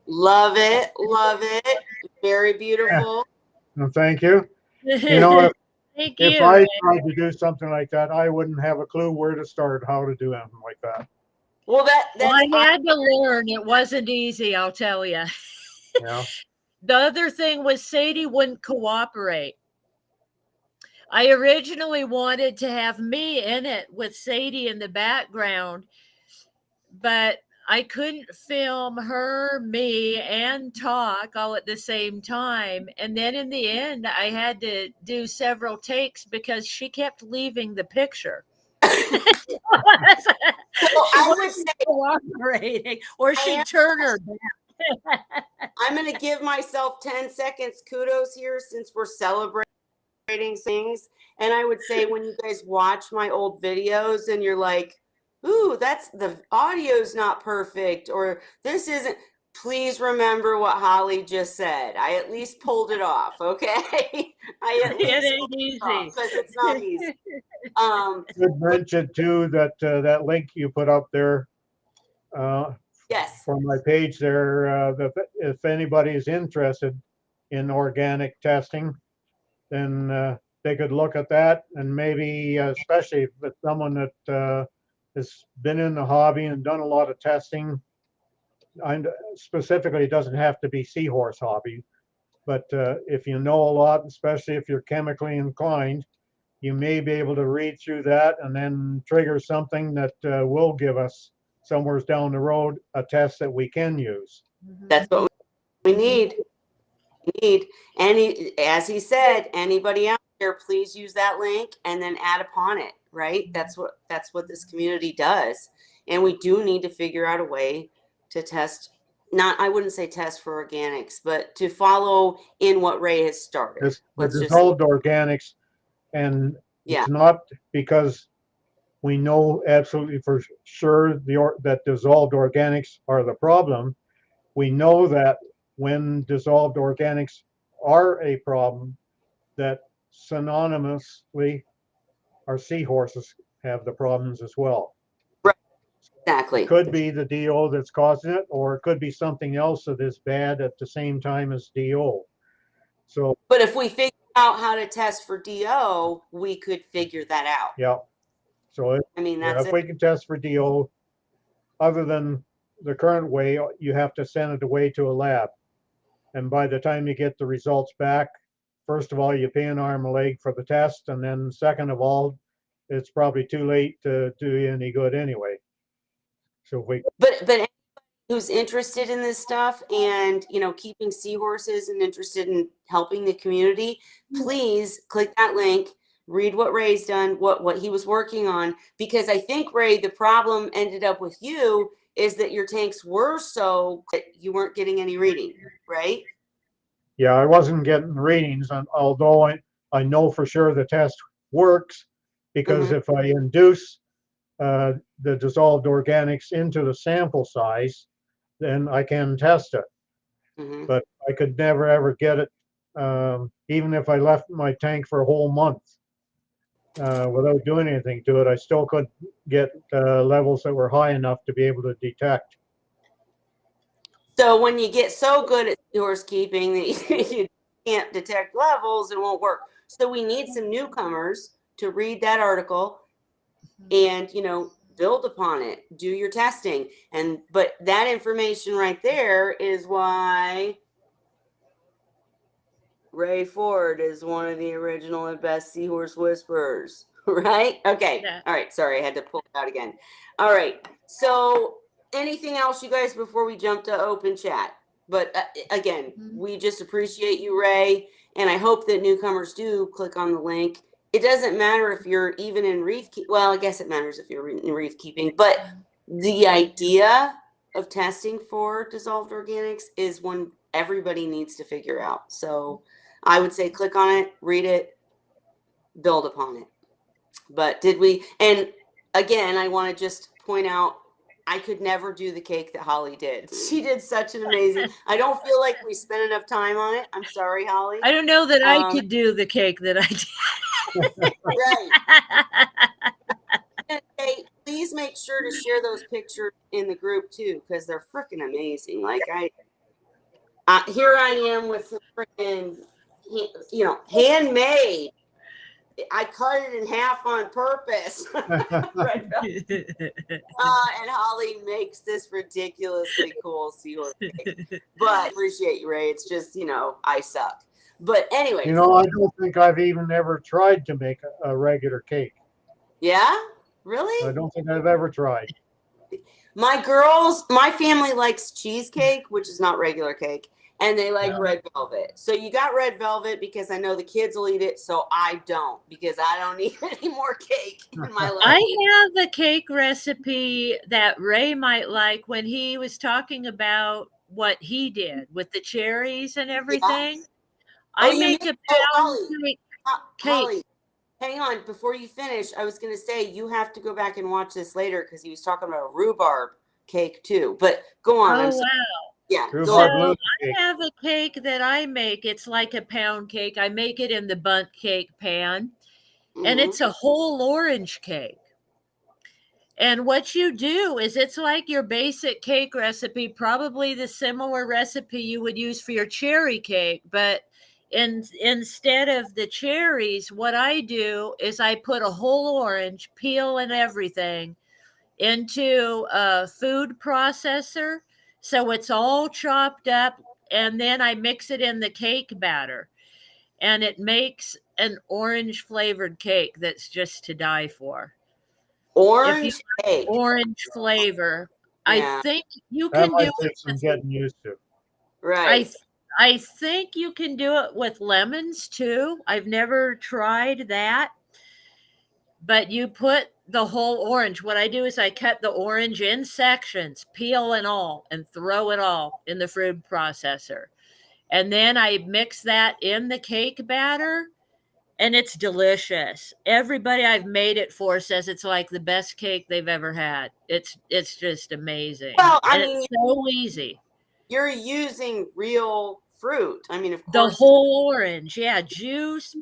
Love it. Love it. Very beautiful. Well, thank you. Thank If you. I Ray. tried to do something like that, I wouldn't have a clue where to start, how to do anything like that. Well, Well, I had to learn. It wasn't easy, I'll tell you. Yeah. The other thing was Sadie wouldn't cooperate. I originally wanted to have me in it with Sadie in the background, but I couldn't film her, me, and talk all at the same time. And then in the end, I had to do several takes because she kept leaving the picture. She I would say cooperating, or she'd turn her back. I'm going to give myself 10 seconds kudos here since we're celebrating things. And I would say when you guys watch my old videos and you're like, ooh, that's the audio's not perfect, or this isn't, please remember what Holly just said. I at least pulled it off, okay? I at least It ain't easy because it's not easy. Should mention too that that link you put up there Yes. for my page there, that if anybody is interested in organic testing, then they could look at that, and maybe especially if it's someone that has been in the hobby and done a lot of testing. And specifically, it doesn't have to be seahorse hobby, but if you know a lot, especially if you're chemically inclined, you may be able to read through that and then trigger something that will give us somewhere down the road a test that we can use. That's what we need. As he said, anybody out there, please use that link and then add upon it, right? That's what this community does. And we do need to figure out a way to test, I wouldn't say test for organics, but to follow in what Ray has started. It's the dissolved organics, and it's not because we know absolutely for sure that dissolved organics are the problem. We know that when dissolved organics are a problem, that synonymously our seahorses have the problems as well. Exactly. It could be the DO that's causing it, or it could be something else that is bad at the same time as DO. So, But if we figure out how to test for DO, we could figure that out. yeah. So I mean, yeah, that's if it. we can test for DO, other than the current way, you have to send it away to a lab. And by the time you get the results back, first of all, you pay an arm and a leg for the test. And then second of all, it's probably too late to do you any good anyway. So if we, But anybody who's interested in this stuff and, you know, keeping seahorses and interested in helping the community, please click that link, read what Ray's done, what he was working on, because I think, Ray, the problem ended up with you is that your tanks were so that you weren't getting any reading, right? yeah, I wasn't getting readings, although I know for sure the test works, because if I induce the dissolved organics into the sample size, then I can test it. Mhm. But I could never ever get it, even if I left my tank for a whole month without doing anything to it. I still couldn't get levels that were high enough to be able to detect. So when you get so good at seahorse keeping that you can't detect levels, it won't work. So we need some newcomers to read that article and, you know, build upon it, do your testing. But that information right there is why Ray Ford is one of the original and best seahorse whisperers, right? Okay. Yeah. All right. Sorry, I had to pull it out again. All right. So anything else, you guys, before we jump to open chat? But again, we just appreciate you, Ray. And I hope that newcomers do click on the link. It doesn't matter if you're even in reef. Well, I guess it matters if you're in reef keeping. But the idea of testing for dissolved organics is one everybody needs to figure out. So I would say click on it, read it, build upon it. But did we? And again, I want to just point out, I could never do the cake that Holly did. She did such an amazing. I don't feel like we spent enough time on it. I'm sorry, Holly. I don't know that I could do the cake that I did. Right. Hey, please make sure to share those pictures in the group too, because they're freaking amazing. Like here I am with some freaking, you know, handmade. I cut it in half on purpose. Right. And Holly makes this ridiculously cool seahorse cake. But I appreciate you, Ray. It's just, you know, I suck. But anyway. You know, I don't think I've even ever tried to make a regular cake. Yeah? Really? I don't think I've ever tried. My family likes cheesecake, which is not regular cake. And they like red velvet. So you got red velvet because I know the kids will eat it. So I don't, because I don't need any more cake in my life. I have a cake recipe that Ray might like when he was talking about what he did with the cherries and everything. Yes. I make a pound cake. Holly, hang on. Before you finish, I was going to say you have to go back and watch this later because he was talking about a rhubarb cake too. But go on. Oh, wow. Yeah. So I have a cake that I make. It's like a pound cake. I make it in the bundt cake pan, and it's a whole orange cake. And what you do is it's like your basic cake recipe, probably the similar recipe you would use for your cherry cake. But instead of the cherries, what I do is I put a whole orange, peel and everything, into a food processor. So it's all chopped up, and then I mix it in the cake batter, and it makes an orange flavored cake that's just to die for. Orange cake. Orange flavor. Yeah. I think you That can might do take it. some getting used to. Right. I think you can do it with lemons too. I've never tried that. But you put the whole orange. What I do is I cut the orange in sections, peel and all, and throw it all in the food processor. And then I mix that in the cake batter, and it's delicious. Everybody I've made it for says it's like the best cake they've ever had. It's just amazing. Well, I and mean, it's so easy. You're using real fruit. I mean, of The course. whole orange, yeah, juice,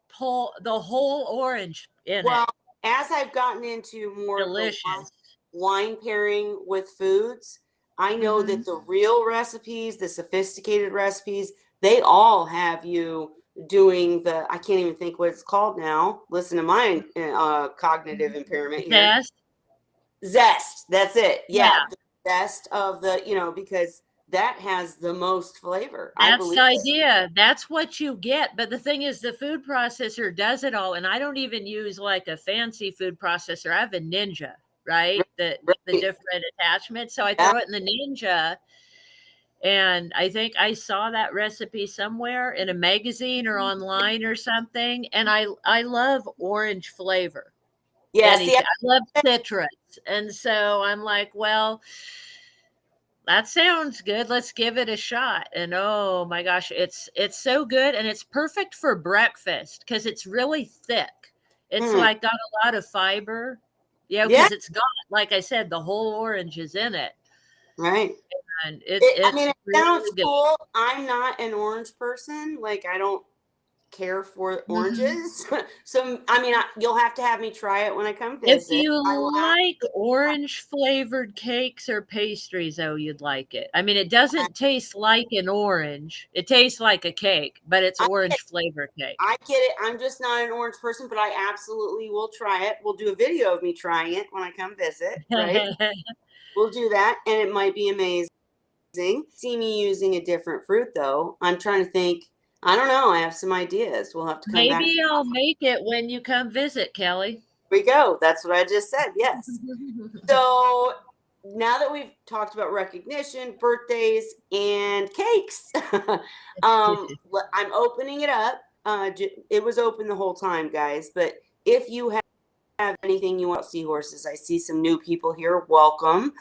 pull the whole orange in it. as I've gotten into more of the Delicious. wine pairing with foods, I know that the real recipes, the sophisticated recipes, they all have you doing I can't even think what it's called now. Listen to mine, cognitive impairment here. Zest. That's it. Yeah. The zest of because that has the most flavor. I That's believe the idea. That's what you get. But the thing is, the food processor does it all. And I don't even use like a fancy food processor. I have a Ninja, right? The different attachments. So I throw it in the Ninja. And I think I saw that recipe somewhere in a magazine or online or something. And I love orange flavor. Yeah, I love citrus. And so I'm like, well, that sounds good. Let's give it a shot. And oh my gosh, it's so good, and it's perfect for breakfast because it's really thick. It's like got a lot of fiber, because it's got, like I said, the whole orange is in it. Right. And it really sounds cool. I'm not an orange person. Like, I don't care for oranges. So, I mean, you'll have to have me try it when I come visit. If you like orange flavored cakes or pastries, you'd like it. I mean, it doesn't taste like an orange. It tastes like a cake, but it's orange flavored cake. I get it. I'm just not an orange person, but I absolutely will try it. We'll do a video of me trying it when I come visit, right? We'll do that, and it might be amazing. See me using a different fruit, though. I'm trying to think. I don't know. I have some ideas. We'll have to come back. Maybe I'll make it when you come visit, Kelly. Here we go. That's what I just said. Yes. So now that we've talked about recognition, birthdays, and cakes, I'm opening it up. It was open the whole time, guys. But if you have anything you want Seahorses, I see some new people here. Welcome.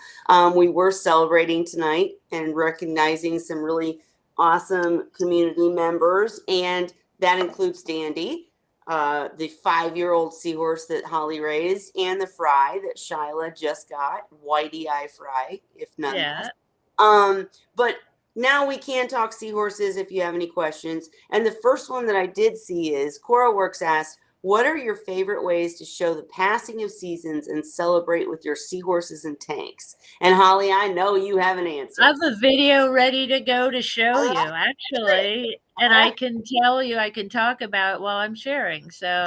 We were celebrating tonight and recognizing some really awesome community members, and that includes Dandy, the 5-year-old Seahorse that Holly raised, and the Fry that Shyla just got, Whitey Eye Fry, if none less. But now we can talk Seahorses if you have any questions. And the first one that I did see is Cora Works asked, what are your favorite ways to show the passing of seasons and celebrate with your Seahorses and tanks? And Holly, I know you have an answer. I have a video ready to go to show you, actually. And I can tell you, I can talk about it while I'm sharing. So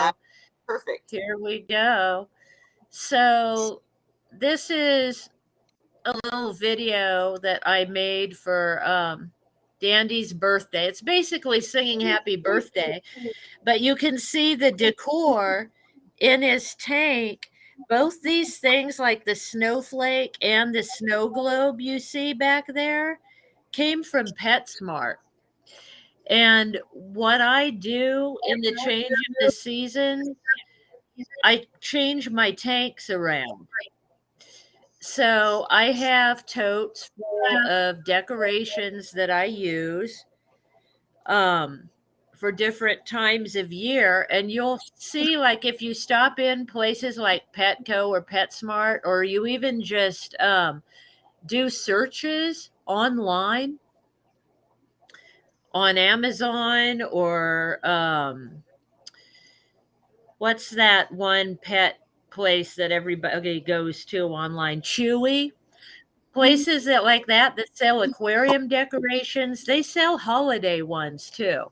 perfect. Here we go. So this is a little video that I made for Dandy's birthday. It's basically singing happy birthday, but you can see the decor in his tank. Both these things, like the snowflake and the snow globe you see back there, came from PetSmart. And what I do in the change of the season, I change my tanks around. So I have totes full of decorations that I use for different times of year. And you'll see, like, if you stop in places like Petco or PetSmart, or you even just do searches online on Amazon, or what's that one pet place that everybody goes to online, Chewy, places that like that sell aquarium decorations. They sell holiday ones too.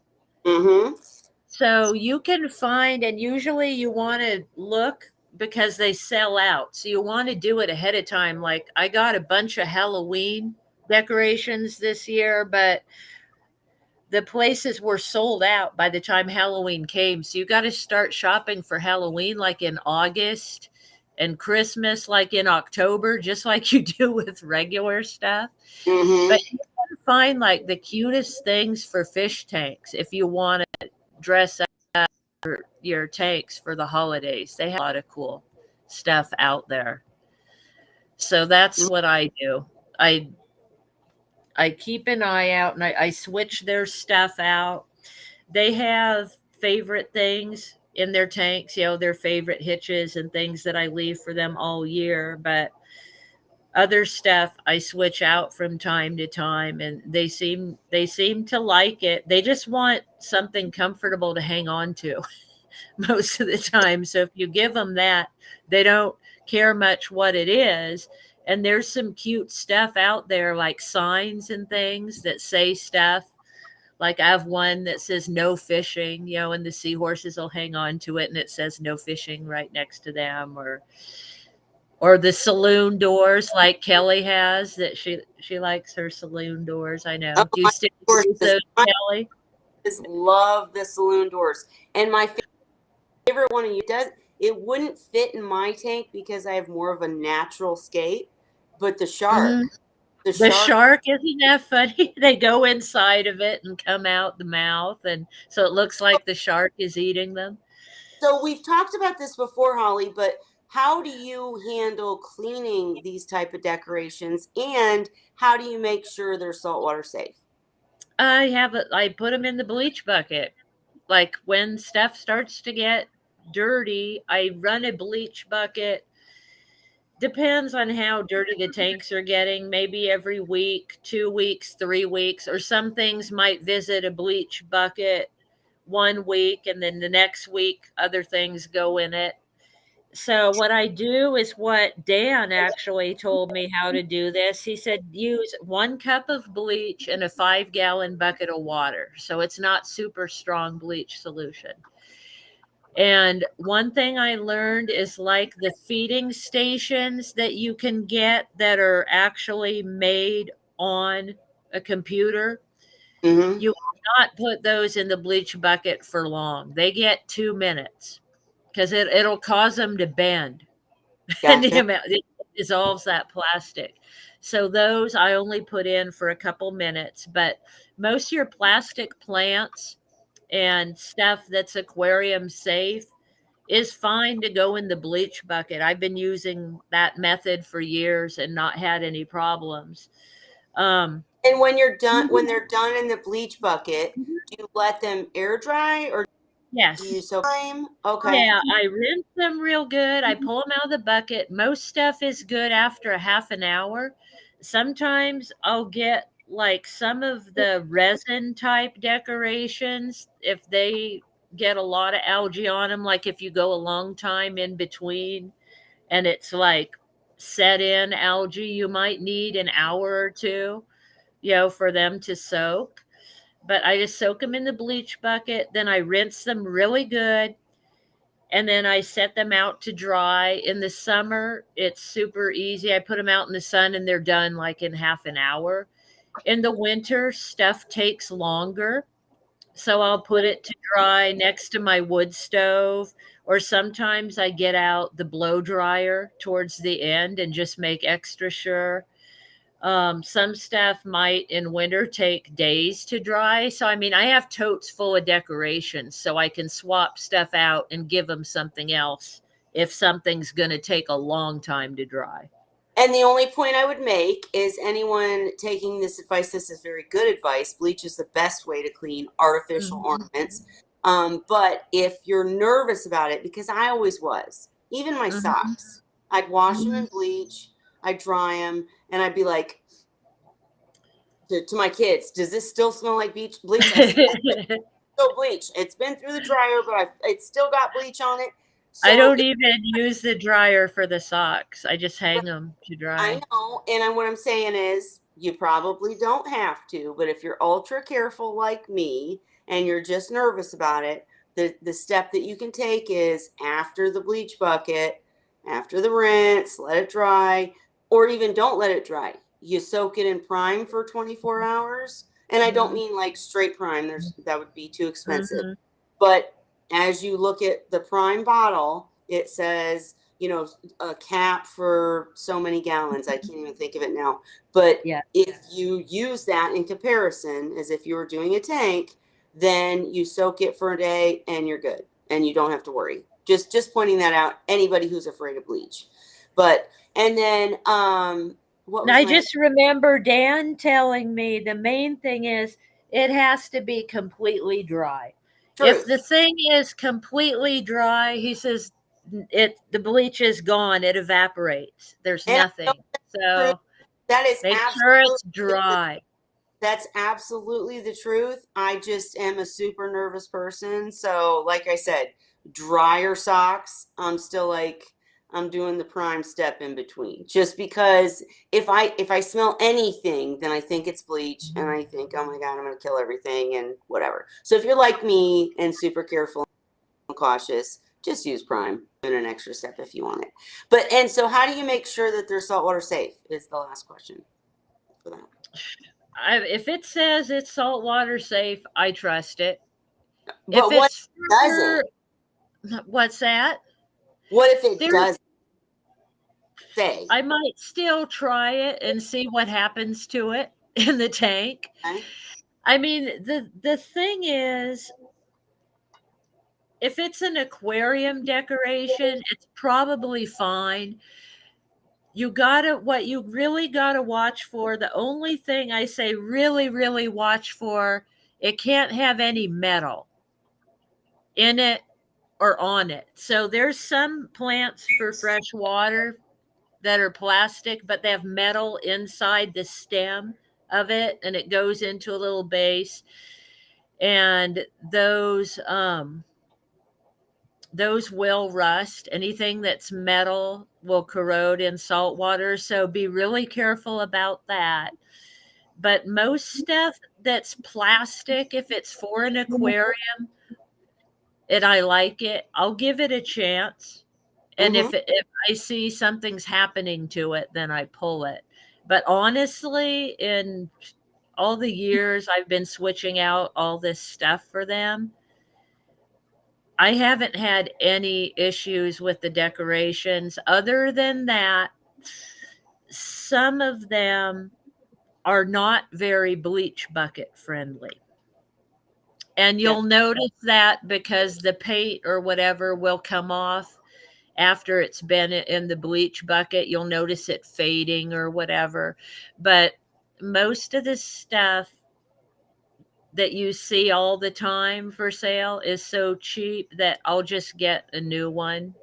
So you can find, and usually you want to look because they sell out, so you want to do it ahead of time. Like, I got a bunch of Halloween decorations this year, but the places were sold out by the time Halloween came. So you got to start shopping for Halloween like in August, and Christmas like in October, just like you do with regular stuff. But you can find like the cutest things for fish tanks if you want to dress up your tanks for the holidays. They have a lot of cool stuff out there. So that's what I do. I keep an eye out, and I switch their stuff out. They have favorite things in their tanks, their favorite hitches and things that I leave for them all year. But other stuff I switch out from time to time, and they seem to like it. They just want something comfortable to hang on to. most of the time. So if you give them that, they don't care much what it is. And there's some cute stuff out there, like signs and things that say stuff. Like I have one that says no fishing, and the seahorses will hang on to it and it says no fishing right next to them, or the saloon doors like Kelly has, that she likes her saloon doors. I know. Oh, Do you my still doors, use those, Kelly? just love the saloon doors. And my favorite one of you does, it wouldn't fit in my tank because I have more of a natural skate, but the shark, Mhm. the The shark. shark, isn't that funny? They go inside of it and come out the mouth, and so it looks like the shark is eating them. So we've talked about this before, Holly, but how do you handle cleaning these type of decorations, and how do you make sure they're saltwater safe? I put them in the bleach bucket. Like when stuff starts to get dirty, I run a bleach bucket. Depends on how dirty the tanks are getting, maybe every week, 2 weeks, 3 weeks, or some things might visit a bleach bucket 1 week and then the next week other things go in it. So what I do is what Dan actually told me how to do this. He said use 1 cup of bleach in a 5-gallon bucket of water. So it's not super strong bleach solution. And one thing I learned is like the feeding stations that you can get that are actually made on a computer, Mm-hmm. you will not put those in the bleach bucket for long. They get 2 minutes because it'll cause them to bend. And the Gotcha. amount it dissolves that plastic. So those I only put in for a couple minutes, but most of your plastic plants and stuff that's aquarium safe is fine to go in the bleach bucket. I've been using that method for years and not had any problems. Um, And when they're done in the bleach bucket, do you let them air dry or do you yes. soak time? Okay. Yeah, I rinse them real good. I pull them out of the bucket. Most stuff is good after a half an hour. Sometimes I'll get like some of the resin type decorations if they get a lot of algae on them, like if you go a long time in between and it's like set in algae, you might need an hour or two, for them to soak. But I just soak them in the bleach bucket, then I rinse them really good, and then I set them out to dry. In the summer, it's super easy. I put them out in the sun and they're done like in half an hour. In the winter, stuff takes longer. So I'll put it to dry next to my wood stove, or sometimes I get out the blow dryer towards the end and just make extra sure. Some stuff might in winter take days to dry. So, I mean, I have totes full of decorations so I can swap stuff out and give them something else if something's going to take a long time to dry. And the only point I would make is anyone taking this advice, this is very good advice. Bleach is the best way to clean artificial Mhm. ornaments. But if you're nervous about it, because I always was, even my Mhm. socks, I'd wash them in bleach, I'd dry them, and I'd be like to my kids, does this still smell like bleach? I said, still bleach. It's been through the dryer, but it's still got bleach on it. I So don't even use the dryer for the socks. I just hang them to I dry. know, and what I'm saying is you probably don't have to, but if you're ultra careful like me and you're just nervous about it, the step that you can take is after the bleach bucket, after the rinse, let it dry, or even don't let it dry. You soak it in prime for 24 hours. And I don't Mhm. mean like straight prime, that would be too expensive. Mhm. But as you look at the prime bottle, it says, a cap for so many gallons. I can't even think of it now. But Yeah. if you use that in comparison, as if you were doing a tank, then you soak it for a day and you're good. And you don't have to worry. Just pointing that out, anybody who's afraid of bleach. But and then what And was I my just remember Dan telling me the main thing is it has to be completely dry. If the truth? thing is completely dry, he says the bleach is gone, it evaporates. There's And I know nothing. truth. So That is make sure it's absolutely dry. That's absolutely the truth. I just am a super nervous person. So, like I said, drier socks, I'm still like, I'm doing the prime step in between, just because if I smell anything, then I think it's bleach and I think, oh my God, I'm going to kill everything and whatever. So if you're like me and super careful and cautious, just use prime and an extra step if you want it. And so how do you make sure that they're saltwater safe is the last question for that. If it says it's saltwater safe, I trust it. But If what it's doesn't? what's that? What if it There- doesn't say? I might still try it and see what happens to it in the tank. Okay. I mean, the thing is, if it's an aquarium decoration, it's probably fine. What you really gotta watch for, the only thing I say really, really watch for, it can't have any metal in it or on it. So there's some plants for fresh water that are plastic, but they have metal inside the stem of it, and it goes into a little base. And those will rust. Anything that's metal will corrode in salt water. So be really careful about that. But most stuff that's plastic, if it's for an aquarium and I like it, I'll give it a chance. And Mhm. if I see something's happening to it, then I pull it. But honestly, in all the years I've been switching out all this stuff for them, I haven't had any issues with the decorations. Other than that, some of them are not very bleach bucket friendly. And you'll notice that because the paint or whatever will come off after it's been in the bleach bucket. You'll notice it fading or whatever. But most of the stuff that you see all the time for sale is so cheap that I'll just get a new one.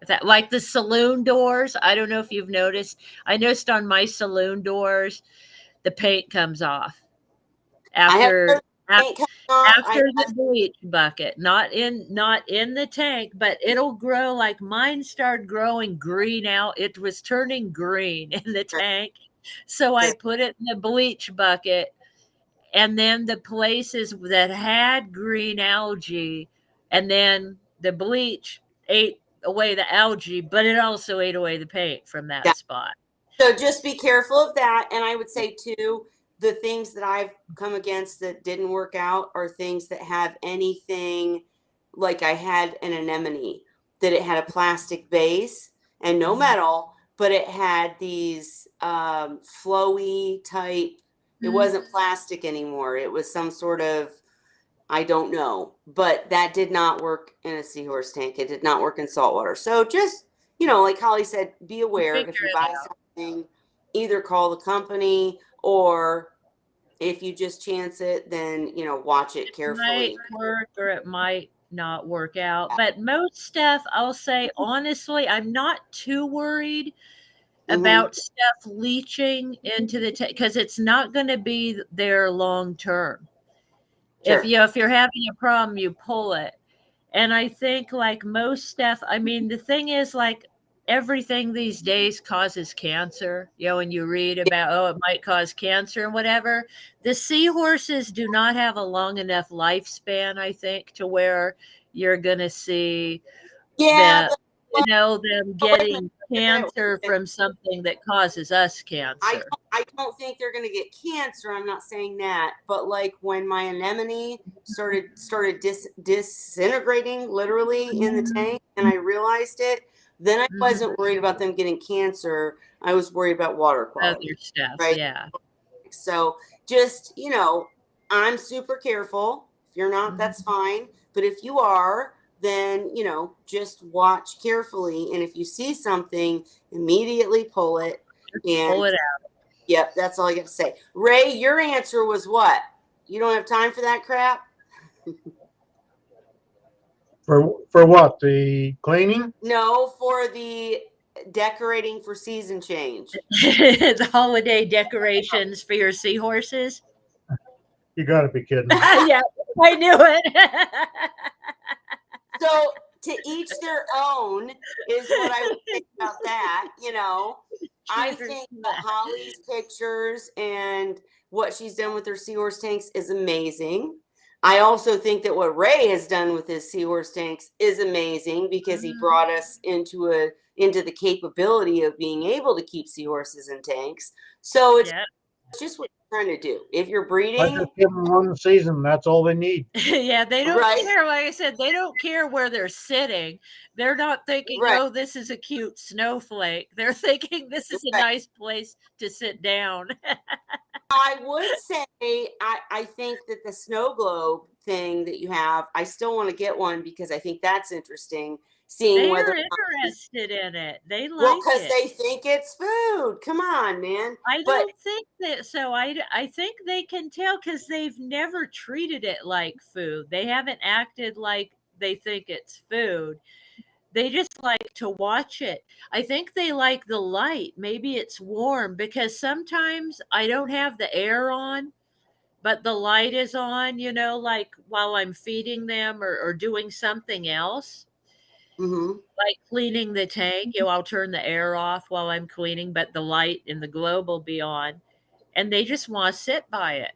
That, like the saloon doors, I don't know if you've noticed. I noticed on my saloon doors, the paint comes off I have after paint coming off. after the bleach bucket, not in the tank, but it'll grow. Like mine started growing green out. It was turning green in the tank, so I put it in the bleach bucket. And then the places that had green algae, and then the bleach ate away the algae, but it also ate away the paint from that spot. So just be careful of that. And I would say too, the things that I've come against that didn't work out are things that have anything, like I had an anemone that it had a plastic base and no metal, but it had these flowy type. It wasn't plastic anymore. It was some sort of, I don't know, but that did not work in a seahorse tank. It did not work in saltwater. So just, like Holly said, be aware if you buy something, either call the company, or if you just chance it, then, watch it carefully. It might work or it might not work out. But most stuff, I'll say, honestly, I'm not too worried about stuff leaching into the tank because it's not going to be there long term. Sure. If you're having a problem, you pull it. And I think like most stuff, I mean, the thing is like everything these days causes cancer. When you read about, it might cause cancer and whatever. The seahorses do not have a long enough lifespan, I think, to where you're going to see them getting cancer from something that causes us cancer. I don't think they're going to get cancer. I'm not saying that, but like when my anemone started disintegrating literally in the tank, and I realized it, then I wasn't worried about them getting cancer. I was worried about water quality. Other stuff, right? Yeah. So just, I'm super careful. If you're not, that's fine. But if you are, then, just watch carefully. And if you see something, immediately pull it. And pull it out. Yep, that's all I got to say. Ray, your answer was what? You don't have time for that crap? For what? The cleaning? No, for the decorating for season change. The holiday decorations for your seahorses. You got to be kidding. Yeah, I knew it. So to each their own is what I would think about that. I Cheers think to that that. Holly's pictures and what she's done with her seahorse tanks is amazing. I also think that what Ray has done with his seahorse tanks is amazing because he brought us into the capability of being able to keep seahorses in tanks. So it's Yeah. just what you're trying to do. If you're I breeding, just give them one season. That's all they need. Yeah, they don't Right. care. Like I said, they don't care where they're sitting. They're not thinking, Right. oh, this is a cute snowflake. They're thinking this is a Right. nice place to sit down. I would say I think that the snow globe thing that you have, I still want to get one because I think that's interesting. Seeing They whether are interested in it. They well, like because it. they think it's food. Come on, man. I But don't think that. So I think they can tell because they've never treated it like food. They haven't acted like they think it's food. They just like to watch it. I think they like the light. Maybe it's warm because sometimes I don't have the air on, but the light is on, like while I'm feeding them or doing something else, mhm. like cleaning the tank. I'll turn the air off while I'm cleaning, but the light in the globe will be on. And they just want to sit by it.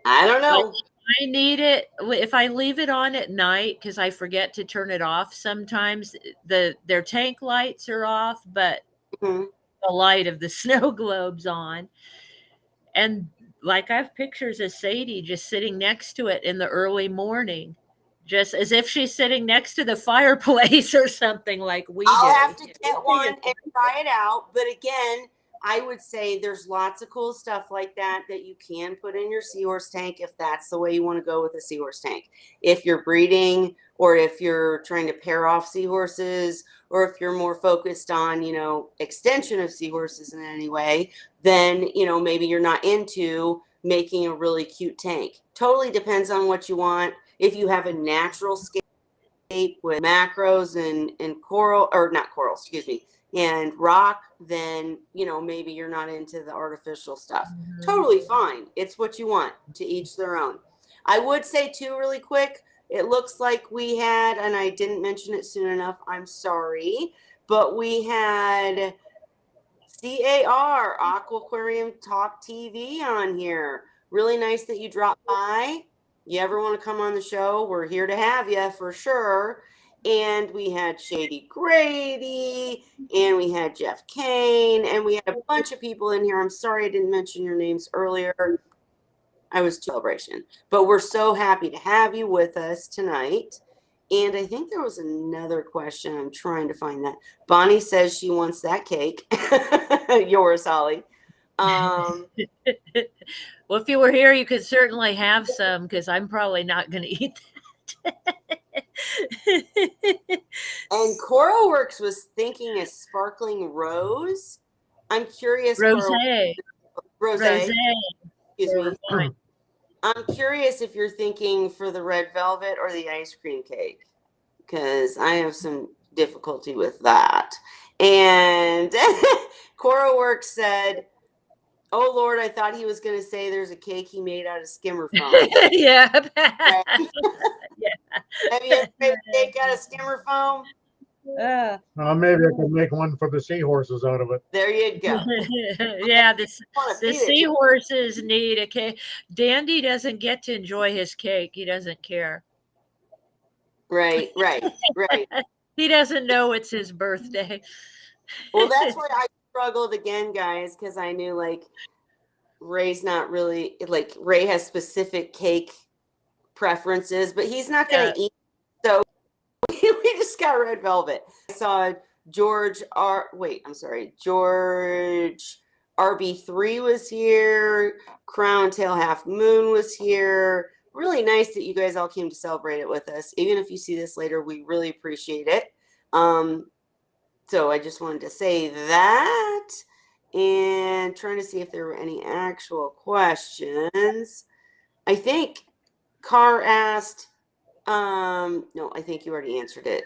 I don't Like know. I need it if I leave it on at night because I forget to turn it off. Sometimes their tank lights are off, but Mhm. the light of the snow globe's on. And like I have pictures of Sadie just sitting next to it in the early morning, just as if she's sitting next to the fireplace or something like we do. I'll have to get one and try it out. But again, I would say there's lots of cool stuff like that you can put in your seahorse tank if that's the way you want to go with a seahorse tank. If you're breeding or if you're trying to pair off seahorses or if you're more focused on, extension of seahorses in any way, then, maybe you're not into making a really cute tank. Totally depends on what you want. If you have a natural scape with macros and coral, or not coral, excuse me, and rock, then maybe you're not into the artificial stuff. Mhm. Totally fine. It's what you want. To each their own. I would say too, really quick, it looks like we had, and I didn't mention it soon enough, I'm sorry, but we had CAR, Aquarium Talk TV, on here. Really nice that you dropped by. You ever want to come on the show, we're here to have you for sure. And we had Shady Grady, and we had Jeff Kane, and we had a bunch of people in here. I'm sorry I didn't mention your names earlier. I was celebration, but we're so happy to have you with us tonight. And I think there was another question. I'm trying to find that. Bonnie says she wants that cake. Yours, Holly. Well, if you were here, you could certainly have some because I'm probably not going to eat that. And CoralWorks was thinking a sparkling rose. I'm curious, Rose. Rose. Rose. Excuse me. I'm curious if you're thinking for the red velvet or the ice cream cake, because I have some difficulty with that. And CoralWorks said, "Oh Lord, I thought he was going to say there's a cake he made out of skimmer foam." Yeah. Right? Yeah. Have you ever made a cake out of skimmer foam? Maybe I could make one for the seahorses out of it. There you go. Yeah, the feed it to- seahorses need a cake. Dandy doesn't get to enjoy his cake. He doesn't care. Right. He doesn't know it's his birthday. Well, that's why I struggled again, guys, because I knew like Ray's not really like Ray has specific cake preferences, but he's not going to eat. So we just got red velvet. I saw George RB3 was here. Crown Tail Half Moon was here. Really nice that you guys all came to celebrate it with us. Even if you see this later, we really appreciate it. So I just wanted to say that, and trying to see if there were any actual questions. I think Carr asked, no, I think you already answered it.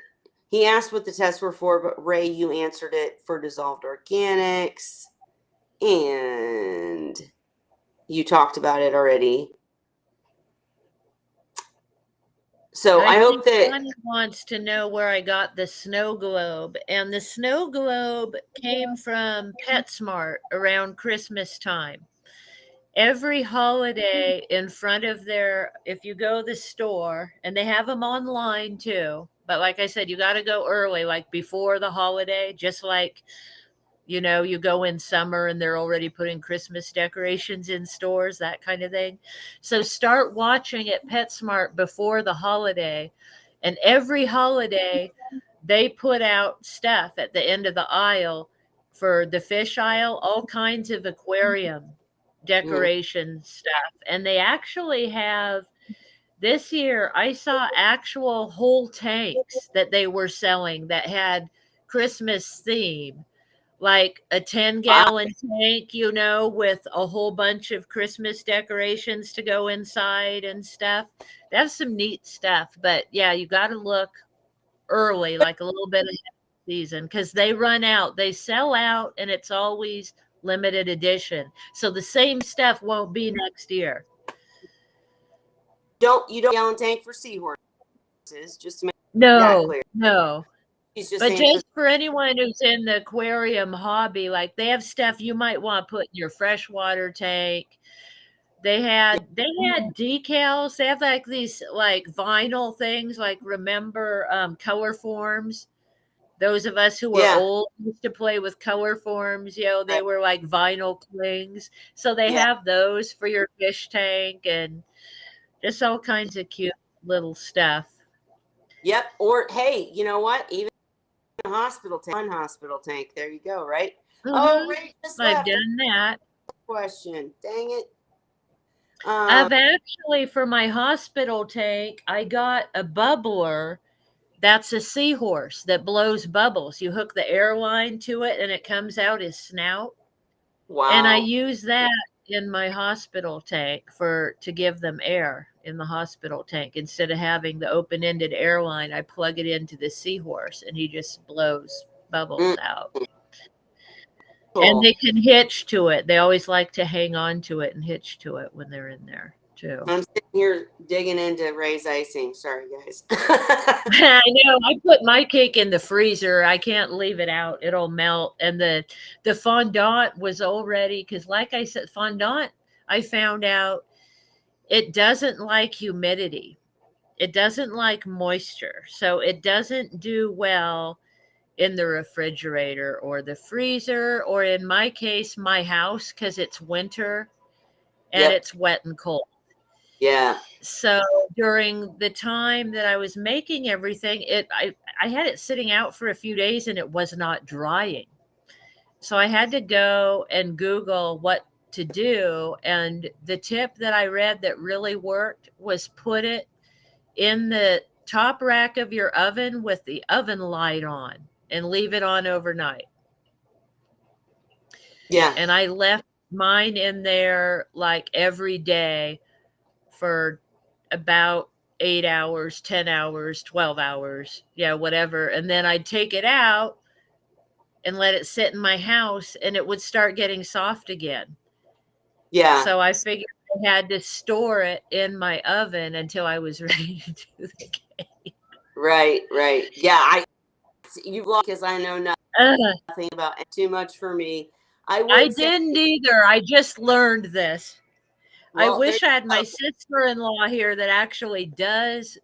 He asked what the tests were for, but Ray, you answered it for dissolved organics. And you talked about it already. So I hope think that Bonnie wants to know where I got the snow globe. And the snow globe came from PetSmart around Christmas time. Every holiday in front of their, if you go to the store, and they have them online too, but like I said, you got to go early, like before the holiday, just like, you know, you go in summer and they're already putting Christmas decorations in stores, that kind of thing. So start watching at PetSmart before the holiday, and every holiday they put out stuff at the end of the aisle for the fish aisle, all kinds of aquarium decoration stuff. And they actually have, this year I saw actual whole tanks that they were selling that had Christmas theme, like a 10-gallon tank, you know, with a whole bunch of Christmas decorations to go inside and stuff. That's some neat stuff. But yeah, you got to look early, like a little bit of season, because they run out, they sell out, and it's always limited edition. So the same stuff won't be next year. you don't gallon tank for seahorses, just to make that No, clear. no. He's just But saying just for anyone who's in the aquarium hobby, like they have stuff you might want to put in your freshwater tank. They had decals. They have like these like vinyl things, like remember color forms. Those of us who were yeah, old used to play with color forms, you know, they were like vinyl clings. So they yeah, have those for your fish tank and just all kinds of cute little stuff. yep. Or hey, you know what? Even a hospital tank, one hospital tank. There you go. Right. Oh, Mhm. Ray just I've left. done that. Question. Dang it. I've actually, for my hospital tank, I got a bubbler that's a seahorse that blows bubbles. You hook the air line to it and it comes out his snout. And I Wow. use that in my hospital tank to give them air in the hospital tank. Instead of having the open-ended airline, I plug it into the seahorse and he just blows bubbles out. And Cool. they can hitch to it. They always like to hang on to it and hitch to it when they're in there too. I'm sitting here digging into Ray's icing. Sorry, guys. I know. I put my cake in the freezer. I can't leave it out. It'll melt. And the fondant was already, because like I said, fondant, I found out it doesn't like humidity. It doesn't like moisture. So it doesn't do well in the refrigerator or the freezer, or in my case, my house, because it's winter and Yep. it's wet and cold. Yeah. So during the time that I was making everything, I had it sitting out for a few days and it was not drying. So I had to go and Google what to do. And the tip that I read that really worked was put it in the top rack of your oven with the oven light on and leave it on overnight. Yeah. And I left mine in there like every day for about 8 hours, 10 hours, 12 hours, yeah, whatever. And then I'd take it out and let it sit in my house and it would start getting soft again. Yeah. So I figured I had to store it in my oven until I was ready to do the cake. Right. Right. Yeah. You've lost because I know nothing about it. Too much for me. I didn't either. I just learned this. Well, I wish I had my sister-in-law here that actually does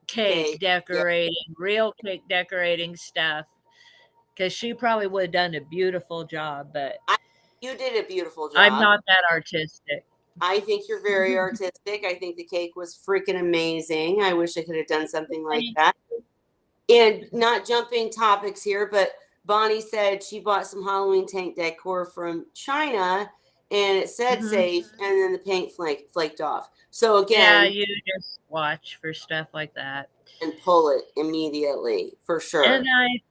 cake decorating, real cake decorating stuff, because she probably would have done a beautiful job, but you did a beautiful job. I'm not that artistic. I think you're very artistic. I think the cake was freaking amazing. I wish I could have done something like that. And not jumping topics here, but Bonnie said she bought some Halloween tank decor from China and it said safe, and then the paint flaked off. So again, yeah, you just watch for stuff like that and pull it immediately for sure. And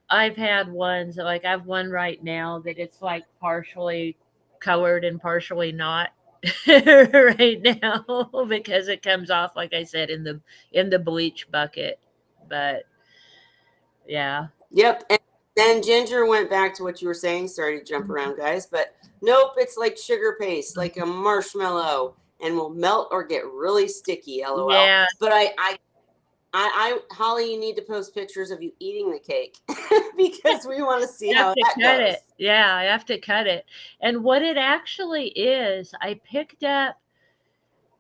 I've had ones, like I have one right now that it's like partially colored and partially not right now because it comes off, like I said, in the bleach bucket. But yeah. Yep. And then Ginger went back to what you were saying. Sorry to jump around, guys, but nope, it's like sugar paste, like a marshmallow, and will melt or get really sticky. LOL. Yeah. But Holly, you need to post pictures of you eating the cake because we want to see I how have to that cut goes. it. Yeah, I have to cut it. And what it actually is, I picked up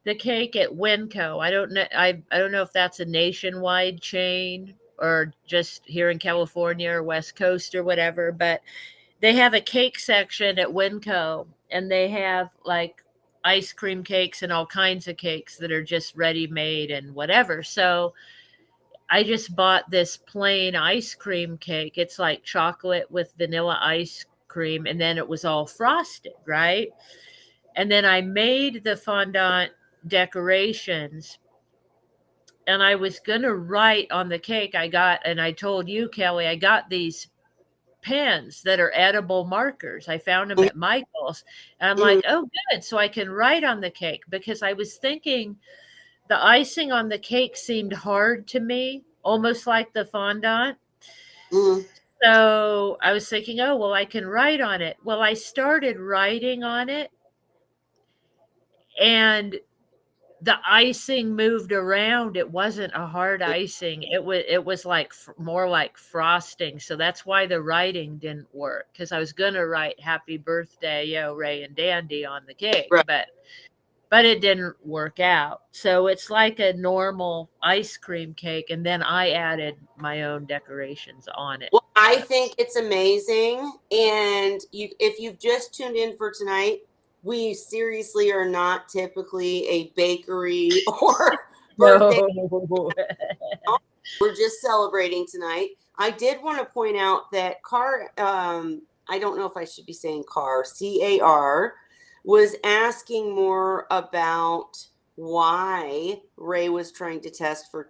the cake at Winco. I don't know if that's a nationwide chain or just here in California or West Coast or whatever, but they have a cake section at Winco, and they have like ice cream cakes and all kinds of cakes that are just ready made and whatever. So I just bought this plain ice cream cake. It's like chocolate with vanilla ice cream, and then it was all frosted, right? And then I made the fondant decorations, and I was going to write on the cake and I told you, Kelly, I got these pens that are edible markers. I found them at Michael's, and I'm like, oh, good. So I can write on the cake, because I was thinking the icing on the cake seemed hard to me, almost like the fondant. Mm. So I was thinking, oh, well, I can write on it. Well, I started writing on it, and the icing moved around. It wasn't a hard icing. It was like more like frosting. So that's why the writing didn't work, because I was gonna write "Happy Birthday, yo, Ray and Dandy" on the cake, Right. but it didn't work out. So it's like a normal ice cream cake, and then I added my own decorations on it. Well, I think it's amazing. And if you've just tuned in for tonight, we seriously are not typically a bakery or birthday. No. We're just celebrating tonight. I did want to point out that I don't know if I should be saying CAR, was asking more about why Ray was trying to test for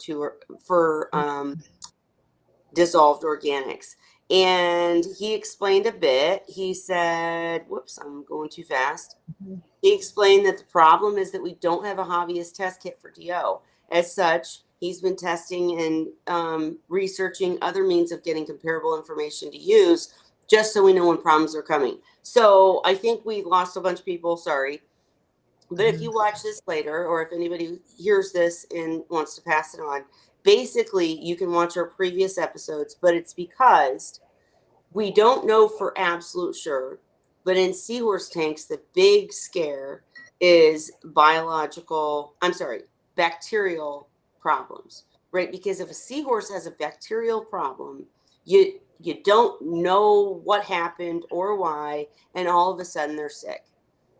dissolved organics. And he explained a bit. He said, whoops, I'm going too fast. He explained that the problem is that we don't have a hobbyist test kit for DO. As such, he's been testing and researching other means of getting comparable information to use, just so we know when problems are coming. So I think we lost a bunch of people, sorry. But if you watch this later, or if anybody hears this and wants to pass it on, basically you can watch our previous episodes, but it's because we don't know for absolute sure. But in Seahorse tanks, the big scare is bacterial problems, right? Because if a seahorse has a bacterial problem, you don't know what happened or why, and all of a sudden they're sick.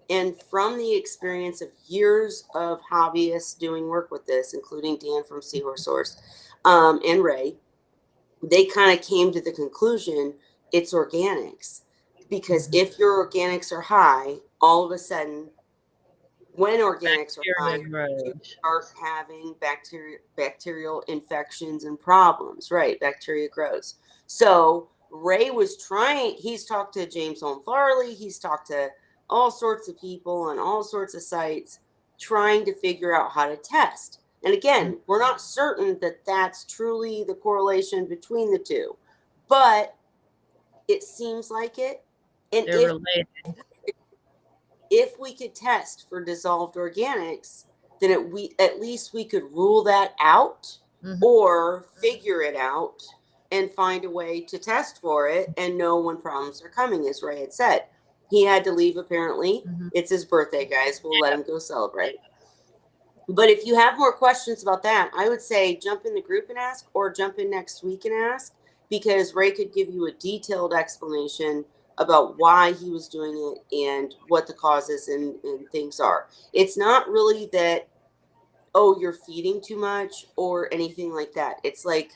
And from the experience of years of hobbyists doing work with this, including Dan from Seahorse Source and Ray, they kind of came to the conclusion it's organics. Because if your organics are high, all of a sudden, when organics are high, you start having bacterial infections and problems, right? Bacteria grows. So Ray he's talked to James Holm Farley, he's talked to all sorts of people on all sorts of sites trying to figure out how to test. And again, we're not certain that that's truly the correlation between the two, but it seems like it. And They're related. If we could test for dissolved organics, then at least we could rule that out or figure it out and find a way to test for it and know when problems are coming, as Ray had said. He had to leave, apparently. It's his birthday, guys. We'll let him go celebrate. But if you have more questions about that, I would say jump in the group and ask, or jump in next week and ask, because Ray could give you a detailed explanation about why he was doing it and what the causes and things are. It's not really that, oh, you're feeding too much or anything like that. It's like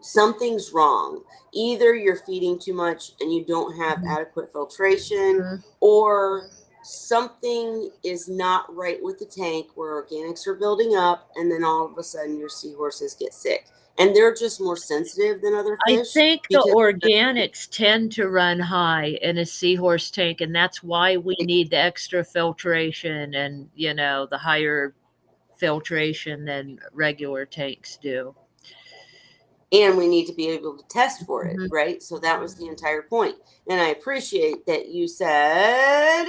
something's wrong. Either you're feeding too much and you don't have adequate filtration, or something is not right with the tank where organics are building up, and then all of a sudden your seahorses get sick. And they're just more sensitive than other fish. I think the organics tend to run high in a seahorse tank, and that's why we need the extra filtration and, the higher filtration than regular tanks do. And we need to be able to test for it, right? So that was the entire point. And I appreciate that you said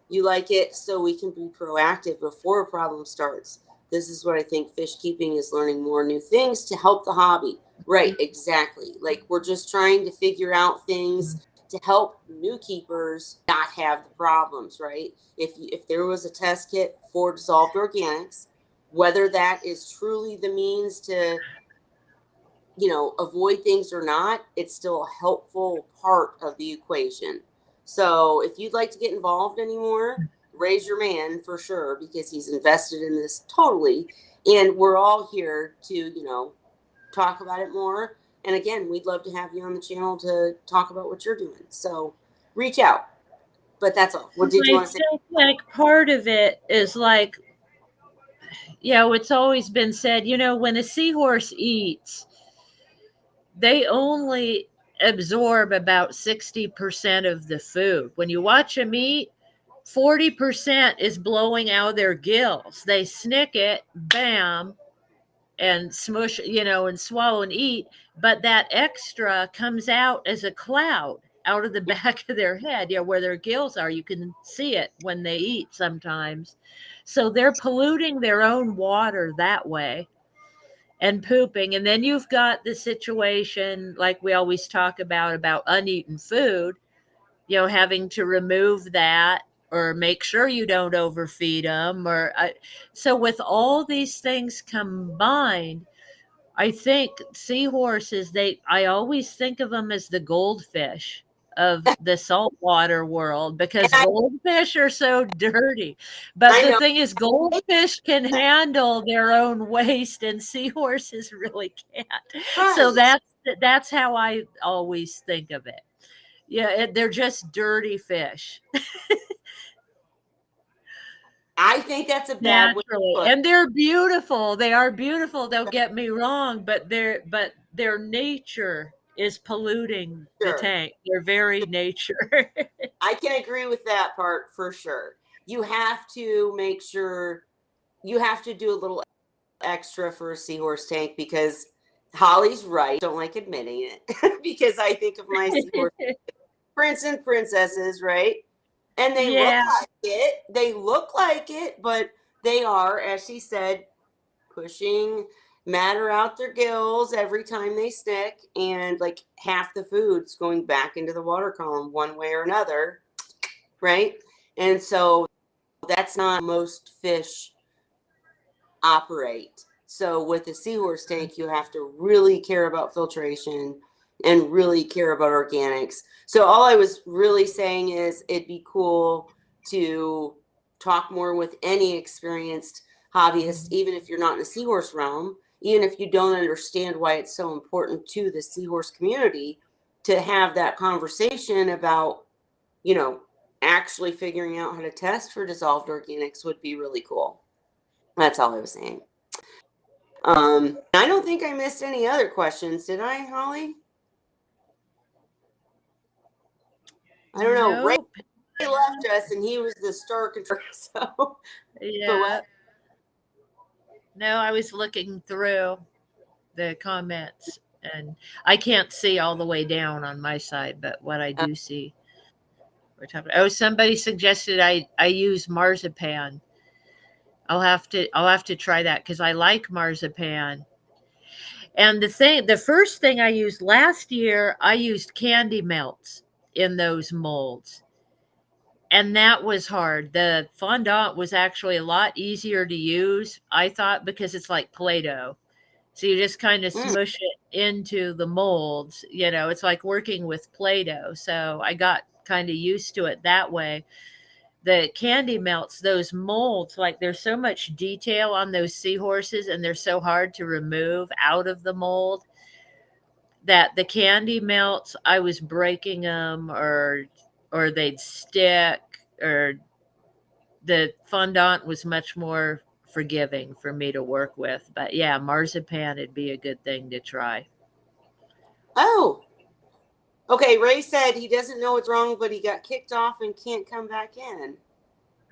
you like it so we can be proactive before a problem starts. This is what I think fish keeping is, learning more new things to help the hobby. Right, exactly. Like we're just trying to figure out things to help new keepers not have the problems, right? If there was a test kit for dissolved organics, whether that is truly the means to, avoid things or not, it's still a helpful part of the equation. So if you'd like to get involved anymore, raise your man for sure, because he's invested in this totally. And we're all here to, talk about it more. And again, we'd love to have you on the channel to talk about what you're doing. So reach out. But that's all. What did you I want to say? think like part of it is like, it's always been said, when a seahorse eats, they only absorb about 60% of the food. When you watch them eat, 40% is blowing out their gills. They snick it, bam, and smush, and swallow and eat. But that extra comes out as a cloud out of the back of their head, where their gills are. You can see it when they eat sometimes. So they're polluting their own water that way and pooping. And then you've got the situation like we always talk about uneaten food, having to remove that or make sure you don't overfeed them. So with all these things combined, I think seahorses, I always think of them as the goldfish of the saltwater world, because goldfish are so dirty. But I the know. thing is, goldfish can handle their own waste, and seahorses really can't. So Right. that's how I always think of it. Yeah, they're just dirty fish. I think that's a bad way to Naturally, put it. and they're beautiful. They are beautiful. Don't get me wrong, but their nature is polluting the Sure. tank. Their very nature. I can agree with that part for sure. You have to make sure you have to do a little extra for a seahorse tank, because Holly's right. Don't like admitting it because I think of my seahorse prince and princesses, right? And they look Yeah, like it. They look like it, but they are, as she said, pushing matter out their gills every time they stick, and like half the food's going back into the water column one way or another, right? And so that's not how most fish operate. So with a seahorse tank, you have to really care about filtration and really care about organics. So all I was really saying is it'd be cool to talk more with any experienced hobbyist, even if you're not in the seahorse realm, even if you don't understand why it's so important to the seahorse community, to have that conversation about, actually figuring out how to test for dissolved organics would be really cool. That's all I was saying. I don't think I missed any other questions, did I, Holly? I don't know. Ray nope. left us, and he was the star control. So, but Yeah, what? no, I was looking through the comments, and I can't see all the way down on my side, but what I do see, we're talking. Oh, somebody suggested I use marzipan. I'll have to try that because I like marzipan. And the first thing I used last year, I used candy melts in those molds. And that was hard. The fondant was actually a lot easier to use, I thought, because it's like Play-Doh. So you just kind of Mm, smush it into the molds. It's like working with Play-Doh. So I got kind of used to it that way. The candy melts, those molds, like there's so much detail on those seahorses, and they're so hard to remove out of the mold, that the candy melts, I was breaking them, or they'd stick, or the fondant was much more forgiving for me to work with. But yeah, marzipan would be a good thing to try. oh, okay. Ray said he doesn't know what's wrong, but he got kicked off and can't come back in.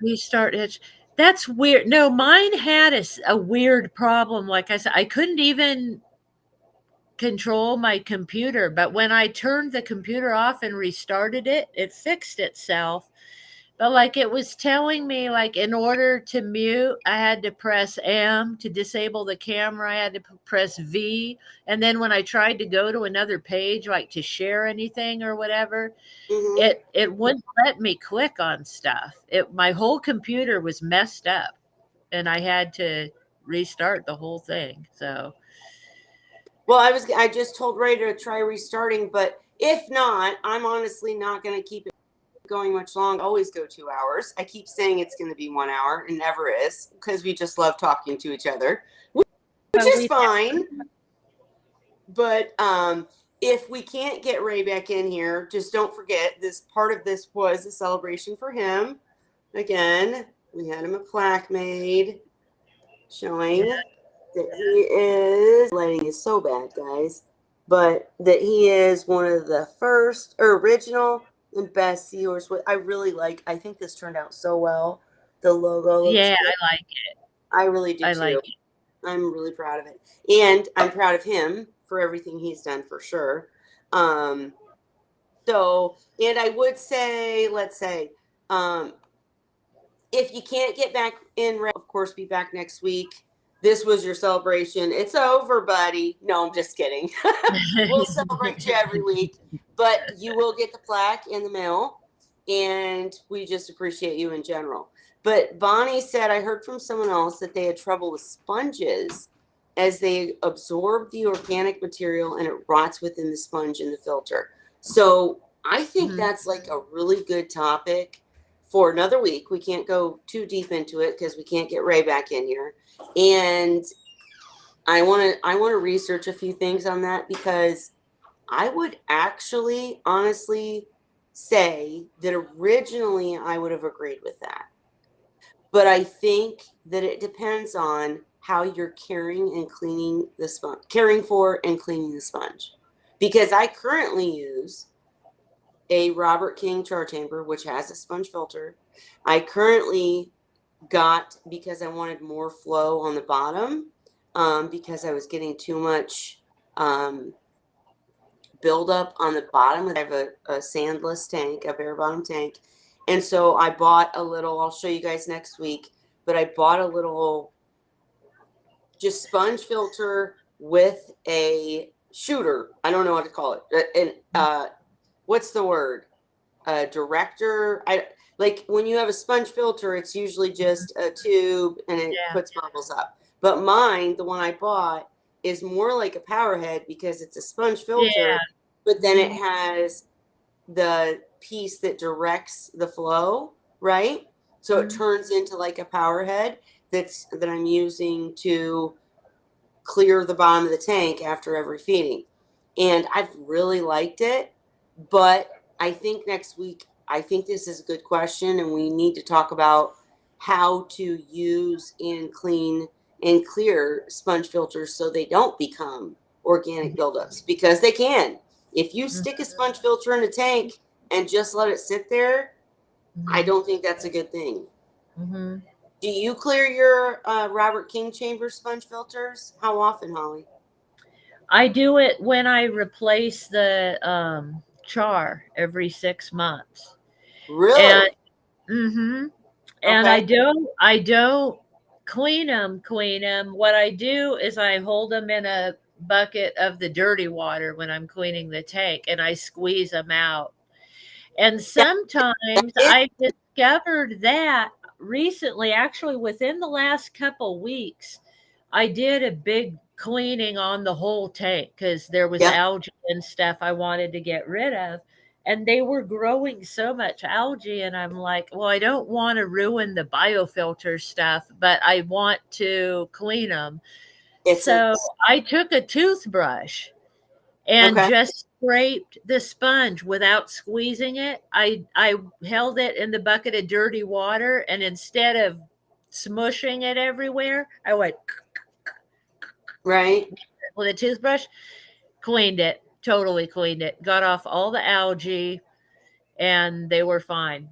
Restart itch. That's weird. No, mine had a weird problem. Like I said, I couldn't even control my computer, but when I turned the computer off and restarted it, it fixed itself. But like it was telling me, like in order to mute, I had to press M. To disable the camera, I had to press V. And then when I tried to go to another page, like to share anything or whatever, Mhm. it wouldn't let me click on stuff. It my whole computer was messed up, and I had to restart the whole thing. So Well, I just told Ray to try restarting, but if not, I'm honestly not going to keep it going much long. Always go 2 hours. I keep saying it's going to be 1 hour, and never is, because we just love talking to each other, which is fine. But if we can't get Ray back in here, just don't forget this part of this was a celebration for him. Again, we had him a plaque made showing that he is, lighting is so bad, guys, but that he is one of the first or original and best Seahorse. I really like, I think this turned out so well. The logo looks yeah, good. I like it. I really do I too. like it. I'm really proud of it. And I'm proud of him for everything he's done for sure. So, and I would say, let's say, if you can't get back in, of course, be back next week. This was your celebration. It's over, buddy. No, I'm just kidding. We'll celebrate you every week, but you will get the plaque in the mail, and we just appreciate you in general. But Bonnie said, I heard from someone else that they had trouble with sponges as they absorb the organic material and it rots within the sponge in the filter. So I think that's like a really good topic for another week. We can't go too deep into it because we can't get Ray back in here. And I want to research a few things on that, because I would actually honestly say that originally I would have agreed with that. But I think that it depends on how you're caring and cleaning the sponge, caring for and cleaning the sponge. Because I currently use a Robert King char chamber, which has a sponge filter. I currently got, because I wanted more flow on the bottom, because I was getting too much buildup on the bottom. I have a sandless tank, a bare bottom tank. And so I bought a little, I'll show you guys next week, but I bought a little just sponge filter with a shooter. I don't know what to call it. And what's the word? Director. I like when you have a sponge filter, it's usually just a tube and it Yeah. puts bubbles up. But mine, the one I bought, is more like a power head because it's a sponge filter, Yeah. but then it has the piece that directs the flow, right? So it turns into like a power head that I'm using to clear the bottom of the tank after every feeding. And I've really liked it, but I think next week, I think this is a good question, and we need to talk about how to use and clean and clear sponge filters so they don't become organic buildups, because they can. If you stick a sponge filter in a tank and just let it sit there, I don't think that's a good thing. Mm-hmm. Do you clear your Robert King chamber sponge filters? How often, Holly? I do it when I replace the char every 6 months. Really? And and Okay. I don't clean them. What I do is I hold them in a bucket of the dirty water when I'm cleaning the tank, and I squeeze them out. And sometimes It, I discovered that recently, actually within the last couple weeks, I did a big cleaning on the whole tank because there was yep. algae and stuff I wanted to get rid of. And they were growing so much algae. And I'm like, well, I don't want to ruin the biofilter stuff, but I want to clean them. It's a So I took a toothbrush and okay. just scraped the sponge without squeezing it. I held it in the bucket of dirty water, and instead of smushing it everywhere, I went Right. with a toothbrush, cleaned it, totally cleaned it, got off all the algae, and they were fine.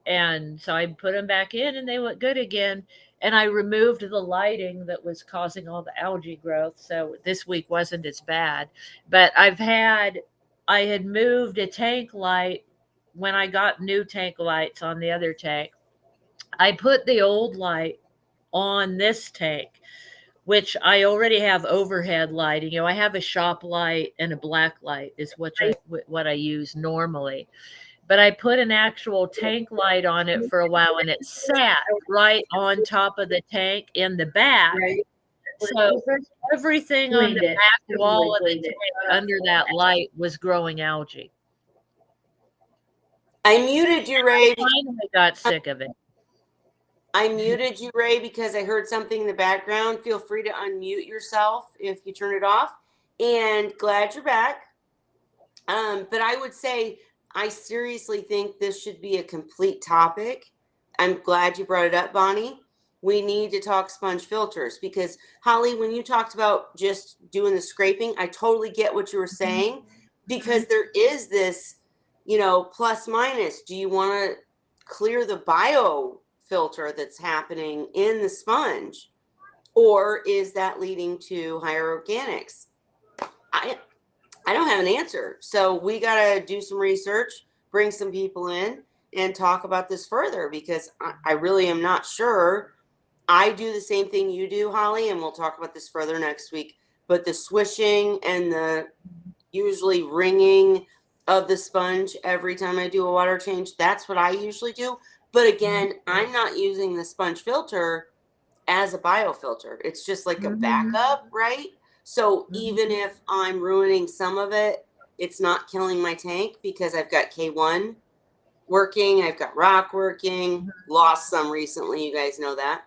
And so I put them back in and they look good again. And I removed the lighting that was causing all the algae growth. So this week wasn't as bad. But I had moved a tank light when I got new tank lights on the other tank, I put the old light on this tank, which I already have overhead lighting. I have a shop light and a black light is what I use normally. But I put an actual tank light on it for a while, and it sat right on top of the tank in the back. So everything on the back wall of the tank under that light was growing algae. I muted you, Ray. I finally got sick of it. I muted you, Ray, because I heard something in the background. Feel free to unmute yourself if you turn it off. And glad you're back. But I would say I seriously think this should be a complete topic. I'm glad you brought it up, Bonnie. We need to talk sponge filters because, Holly, when you talked about just doing the scraping, I totally get what you were saying because there is this, plus minus. Do you want to clear the biofilter that's happening in the sponge, or is that leading to higher organics? I don't have an answer. So we got to do some research, bring some people in and talk about this further because I really am not sure. I do the same thing you do, Holly, and we'll talk about this further next week. But the swishing and the usually ringing of the sponge every time I do a water change, that's what I usually do. But again, I'm not using the sponge filter as a biofilter. It's just like a backup, right? So even if I'm ruining some of it, it's not killing my tank because I've got K1 working, I've got rock working, lost some recently, you guys know that.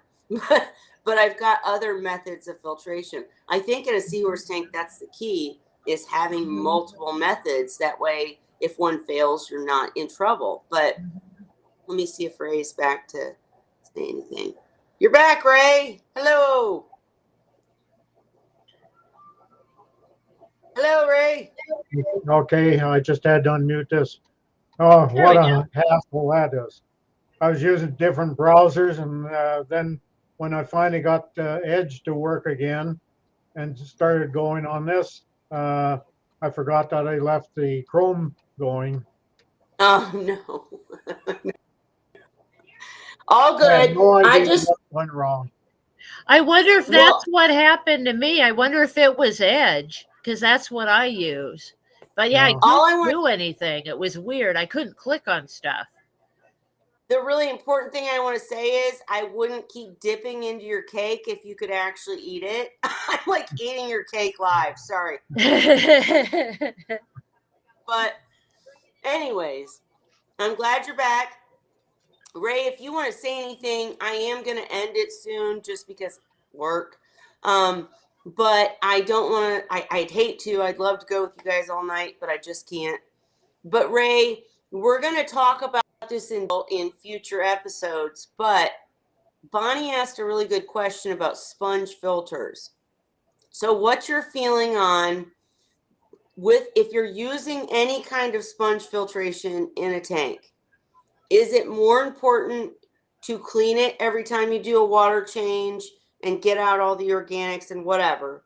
But I've got other methods of filtration. I think in a Seahorse tank, that's the key, is having multiple methods. That way, if one fails, you're not in trouble. But let me see if Ray's back to say anything. You're back, Ray. Hello. Hello, Ray. Okay, I just had to unmute this. Oh, what a hassle that is. I was using different browsers, and then when I finally got Edge to work again and started going on this, I forgot that I left the Chrome going. Oh, no. All good. I had no idea I just what went wrong. I wonder if that's what happened to me. I wonder if it was Edge because that's what I use. But yeah, No. I couldn't do anything. It was weird. I couldn't click on stuff. The really important thing I want to say is I wouldn't keep dipping into your cake if you could actually eat it. I'm like eating your cake live. Sorry. But anyways, I'm glad you're back. Ray, if you want to say anything, I am going to end it soon just because work. But I don't want to, I'd hate to. I'd love to go with you guys all night, but I just can't. But Ray, we're going to talk about this in future episodes. But Bonnie asked a really good question about sponge filters. So what's your feeling on if you're using any kind of sponge filtration in a tank? Is it more important to clean it every time you do a water change and get out all the organics and whatever,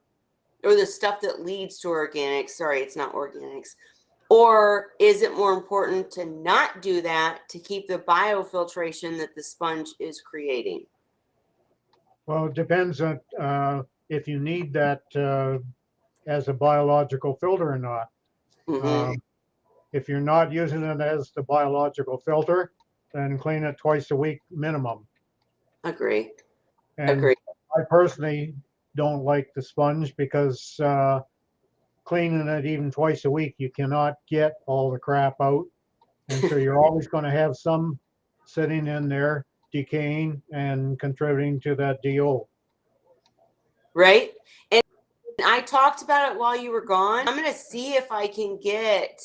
or the stuff that leads to organics? Sorry, it's not organics. Or is it more important to not do that to keep the biofiltration that the sponge is creating? Well, it depends on if you need that as a biological filter or not. If you're not using it as the biological filter, then clean it twice a week minimum. Agree. And I personally don't like the sponge because cleaning it even twice a week, you cannot get all the crap out. And so you're always going to have some sitting in there, decaying and contributing to that DO. Right. And I talked about it while you were gone. I'm going to see if I can get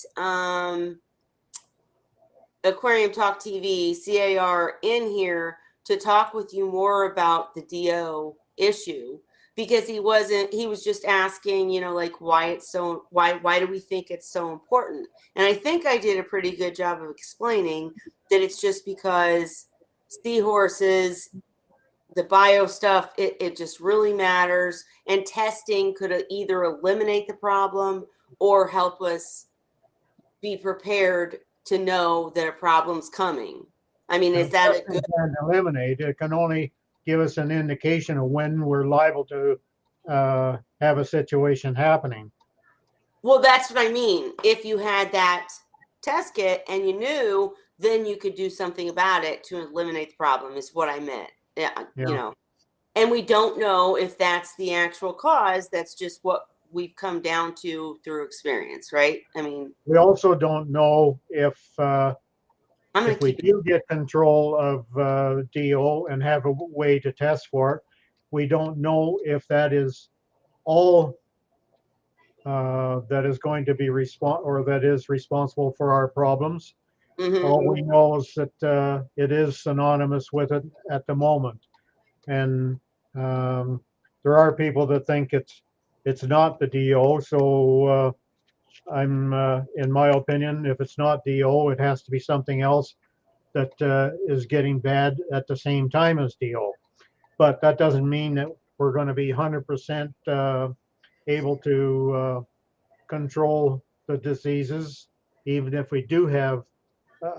Aquarium Talk TV, CAR, in here to talk with you more about the DO issue, because he was just asking, like why do we think it's so important? And I think I did a pretty good job of explaining that it's just because seahorses, the bio stuff, it just really matters. And testing could either eliminate the problem or help us be prepared to know that a problem's coming? I mean, is that a Testing good? can eliminate. It can only give us an indication of when we're liable to have a situation happening. Well, that's what I mean. If you had that test kit and you knew, then you could do something about it to eliminate the problem, is what I meant. Yeah, Yeah. you know. And we don't know if that's the actual cause. That's just what we've come down to through experience, right? I mean, We also don't know if I'm going if to we keep it. do get control of DO and have a way to test for it, we don't know if that is all that is going to be that is responsible for our problems. Mhm. All we know is that it is synonymous with it at the moment, and there are people that think it's not the DO. So in my opinion, if it's not DO, it has to be something else that is getting bad at the same time as DO. But that doesn't mean that we're going to be 100% able to control the diseases, even if we do have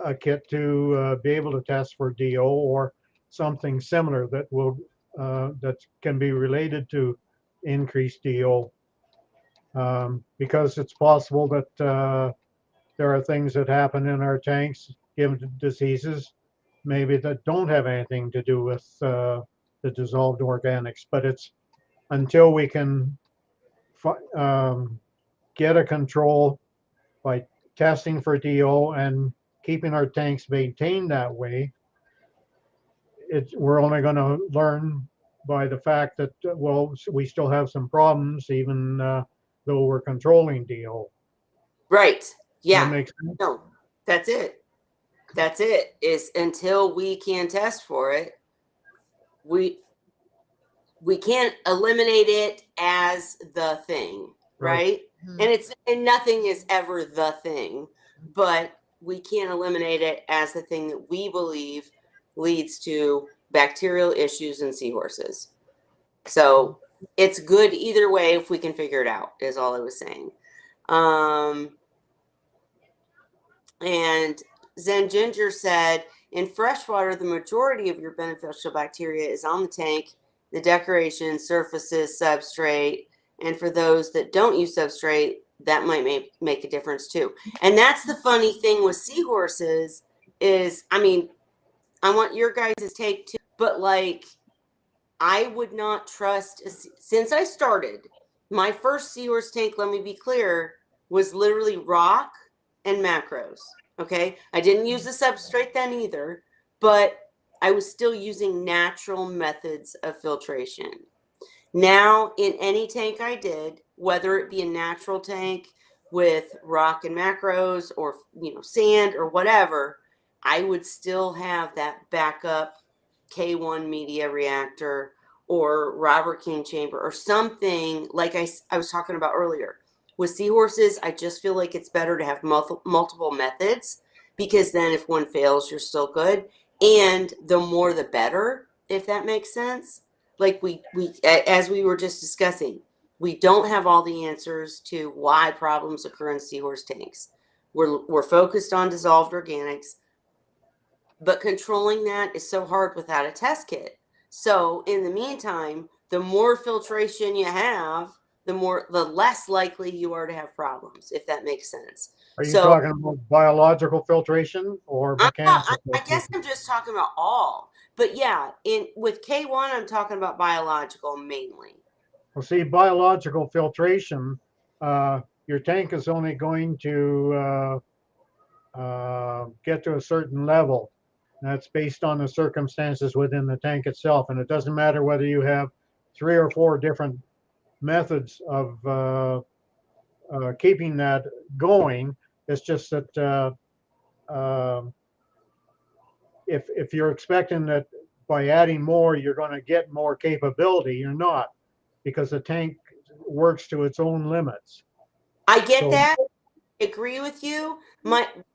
a kit to be able to test for DO or something similar that can be related to increased DO, because it's possible that there are things that happen in our tanks, given diseases, maybe that don't have anything to do with the dissolved organics. But it's until we can get a control by testing for DO and keeping our tanks maintained that way, we're only going to learn by the fact that, well, we still have some problems, even though we're controlling DO. Right. That Yeah. makes sense? No, that's it. That's it. Is until we can test for it, we can't eliminate it as the thing, right? Mhm. And nothing is ever the thing, but we can't eliminate it as the thing that we believe leads to bacterial issues in seahorses. So it's good either way if we can figure it out, is all I was saying. And Zen Ginger said, in freshwater, the majority of your beneficial bacteria is on the tank, the decoration, surfaces, substrate. And for those that don't use substrate, that might make a difference too. And that's the funny thing with seahorses is, I mean, I want your guys' take too, but like, I would not trust, since I started, my first seahorse tank, let me be clear, was literally rock and macros. Okay. I didn't use the substrate then either, but I was still using natural methods of filtration. Now, in any tank I did, whether it be a natural tank with rock and macros or, sand or whatever, I would still have that backup K1 media reactor or Robert King chamber or something like I was talking about earlier. With seahorses, I just feel like it's better to have multiple methods, because then if one fails, you're still good. And the more the better, if that makes sense. Like we as we were just discussing, we don't have all the answers to why problems occur in seahorse tanks. We're focused on dissolved organics, but controlling that is so hard without a test kit. So in the meantime, the more filtration you have, the less likely you are to have problems, if that makes sense. Are you So talking about biological filtration or mechanical I guess filtration? I'm just talking about all. But yeah, with K1, I'm talking about biological mainly. Well, see, biological filtration, your tank is only going to get to a certain level. That's based on the circumstances within the tank itself. And it doesn't matter whether you have 3 or 4 different methods of keeping that going. It's just that if you're expecting that by adding more, you're going to get more capability, you're not, because the tank works to its own limits. I get So that. I agree with you.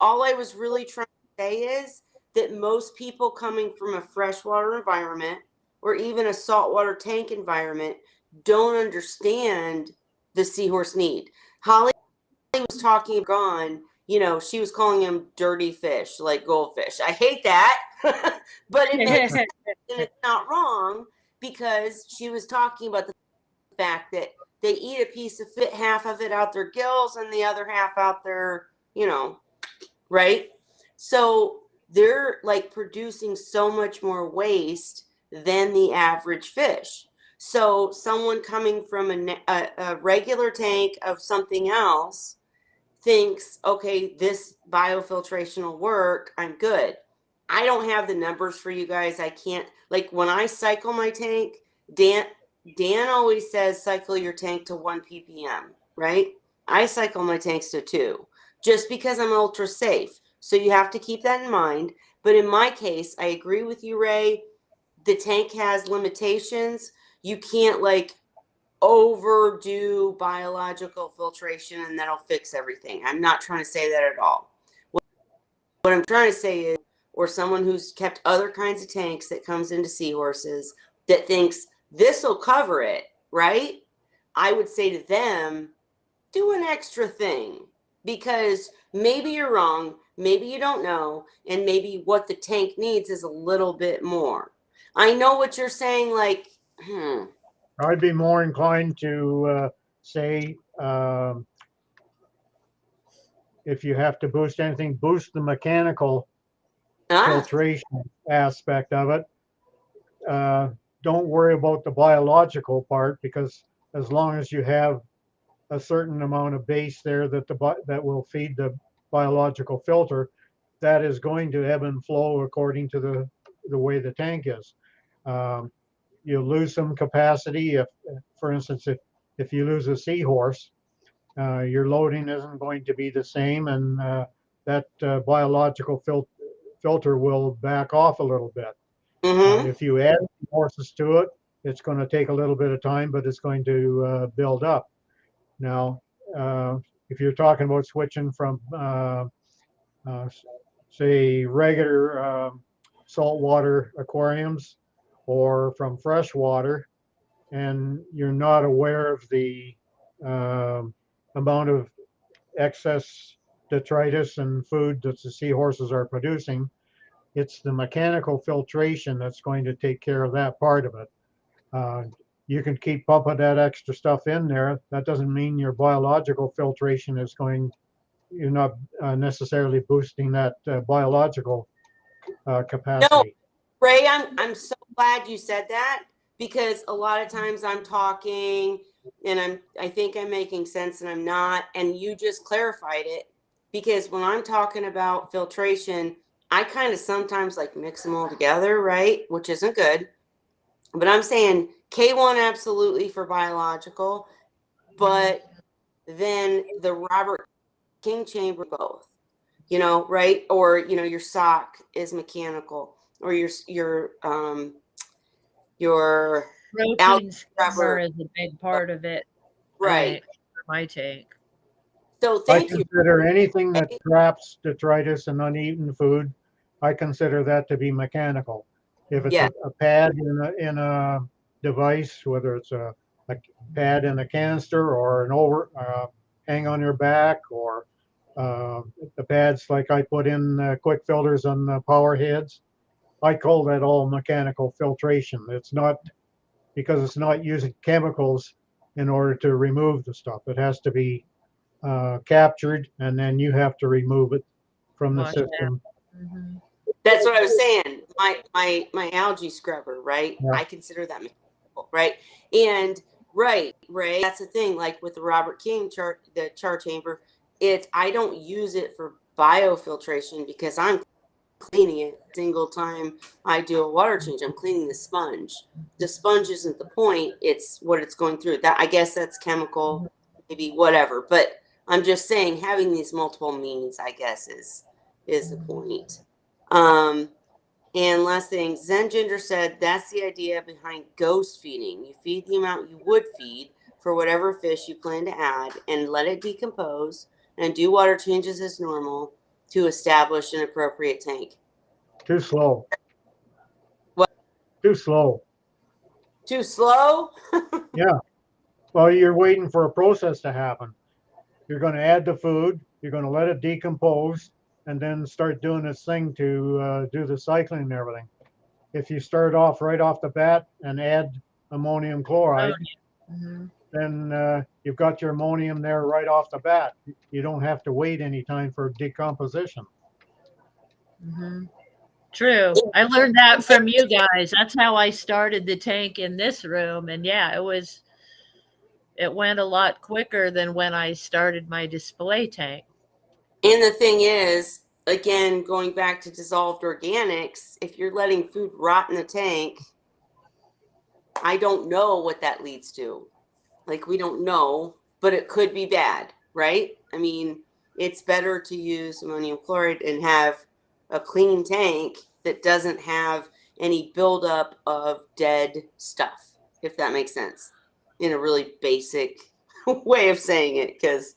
All I was really trying to say is that most people coming from a freshwater environment or even a saltwater tank environment don't understand the seahorse need. Holly was talking gone, she was calling them dirty fish, like goldfish. I hate that, but it makes sense and it's not wrong because she was talking about the fact that they eat a piece of half of it out their gills and the other half out their, right? So they're like producing so much more waste than the average fish. So someone coming from a regular tank of something else thinks, okay, this biofiltration will work. I'm good. I don't have the numbers for you guys. I can't, like when I cycle my tank, Dan always says cycle your tank to 1 ppm, right? I cycle my tanks to 2 just because I'm ultra safe. So you have to keep that in mind. But in my case, I agree with you, Ray. The tank has limitations. You can't like overdo biological filtration and that'll fix everything. I'm not trying to say that at all. What I'm trying to say is, or someone who's kept other kinds of tanks that comes into Seahorses that thinks this will cover it, right? I would say to them, do an extra thing because maybe you're wrong, maybe you don't know, and maybe what the tank needs is a little bit more. I know what you're saying, like, I'd be more inclined to say if you have to boost anything, boost the mechanical filtration aspect of it. Don't worry about the biological part because as long as you have a certain amount of base there that will feed the biological filter, that is going to ebb and flow according to the way the tank is. You'll lose some capacity if, for instance, if you lose a Seahorse, your loading isn't going to be the same, and that biological filter will back off a little bit. If you add horses to it, it's going to take a little bit of time, but it's going to build up. Now, if you're talking about switching from, say, regular saltwater aquariums or from fresh water, and you're not aware of the amount of excess detritus and food that the seahorses are producing, it's the mechanical filtration that's going to take care of that part of it. You can keep pumping that extra stuff in there. That doesn't mean your biological filtration is you're not necessarily boosting that biological capacity. No, Ray, I'm so glad you said that because a lot of times I'm talking and I think I'm making sense and I'm not, and you just clarified it because when I'm talking about filtration, I kind of sometimes like mix them all together, right? Which isn't good. But I'm saying K1 absolutely for biological, but then the Robert King chamber both, right? Or, your sock is mechanical or your protein scrubber is a big part of it. Right. For my tank. So I thank you. consider anything that traps detritus and uneaten food, I consider that to be mechanical. If it's a pad in a device, whether it's a pad in a canister or an hang on your back, or the pads like I put in quick filters on the power heads, I call that all mechanical filtration. It's not because it's not using chemicals in order to remove the stuff. It has to be captured, and then you have to remove it from the system. Mm-hmm. That's what I was saying. My algae scrubber, right? Yeah. I consider that mechanical, right? And right, Ray, that's the thing. Like with the Robert King the char chamber, I don't use it for biofiltration because I'm cleaning it single time I do a water change. I'm cleaning the sponge. The sponge isn't the point, it's what it's going through. That I guess that's chemical, maybe whatever. But I'm just saying having these multiple means, I guess, is the point. And last thing, Zen Ginger said that's the idea behind ghost feeding. You feed the amount you would feed for whatever fish you plan to add and let it decompose and do water changes as normal to establish an appropriate tank. Too slow. What? Too slow. Too slow? Yeah. Well, you're waiting for a process to happen. You're going to add the food. You're going to let it decompose and then start doing its thing to do the cycling and everything. If you start off right off the bat and add ammonium chloride, Mm-hmm. then you've got your ammonium there right off the bat. You don't have to wait any time for decomposition. Mm-hmm. True. I learned that from you guys. That's how I started the tank in this room. And yeah, it went a lot quicker than when I started my display tank. And the thing is, again, going back to dissolved organics, if you're letting food rot in the tank, I don't know what that leads to. Like, we don't know, but it could be bad, right? I mean, it's better to use ammonium chloride and have a clean tank that doesn't have any buildup of dead stuff, if that makes sense, in a really basic way of saying it. Because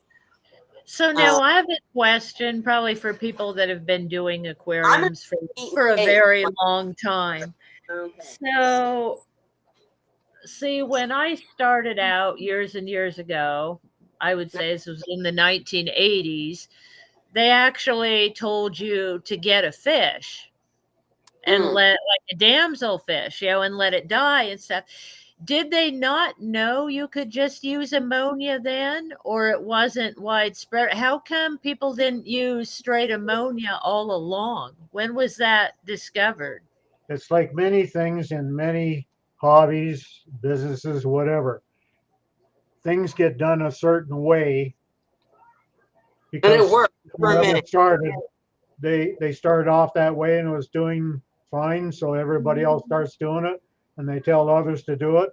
So now I have a question, probably for people that have been doing aquariums for a very long time. Okay. So, see, when I started out years and years ago, I would say this was in the 1980s, they actually told you to get a fish and let, like a damselfish, and let it die and stuff. Did they not know you could just use ammonia then, or it wasn't widespread? How come people didn't use straight ammonia all along? When was that discovered? It's like many things in many hobbies, businesses, whatever. Things get done a certain way because it worked for a whoever minute. started, they started off that way and it was doing fine, so everybody else starts doing it and they tell others to do it.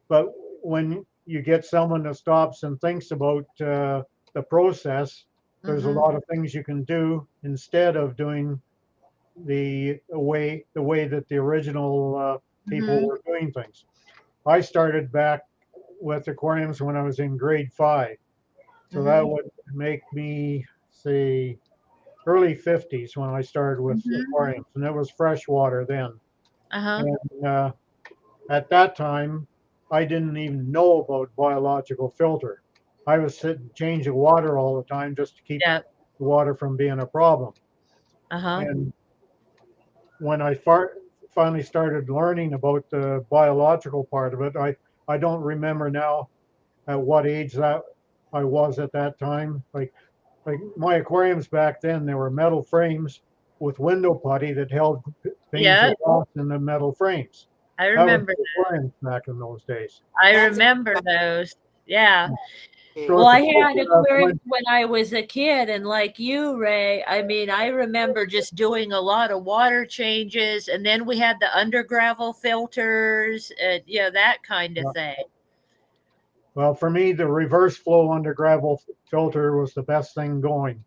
But when you get someone that stops and thinks about the process, there's a lot of things you can do instead of doing the way that the original people were doing things. I started back with aquariums when I was in grade 5, so that would make me say early 50s when I started with aquariums, and it was freshwater then. And at that time, I didn't even know about biological filter. I was sitting changing water all the time just to keep the water from being a problem. And when I finally started learning about the biological part of it, I don't remember now at what age that I was at that time. Like my aquariums back then, there were metal frames with window putty that held panes of glass in the metal frames. I remember aquariums back in those days. I remember those. Yeah. So Well, I had aquariums when I was a kid, and like you, Ray, I mean, I remember just doing a lot of water changes, and then we had the under gravel filters, and that kind of thing. Well, for me, the reverse flow under gravel filter was the best thing going.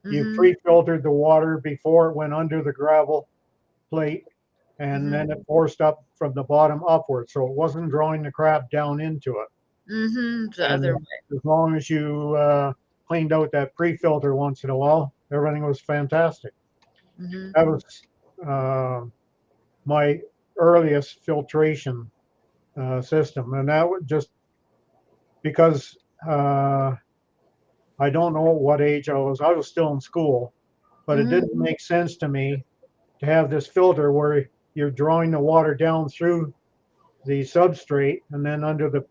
You pre-filtered the water before it went under the gravel plate, and then it forced up from the bottom upward, so it wasn't drawing the crap down into it. The other way. As long as you cleaned out that pre-filter once in a while, everything was fantastic. That was my earliest filtration system, and that was just because I don't know what age I was still in school, but it didn't make sense to me to have this filter where you're drawing the water down through the substrate and then under the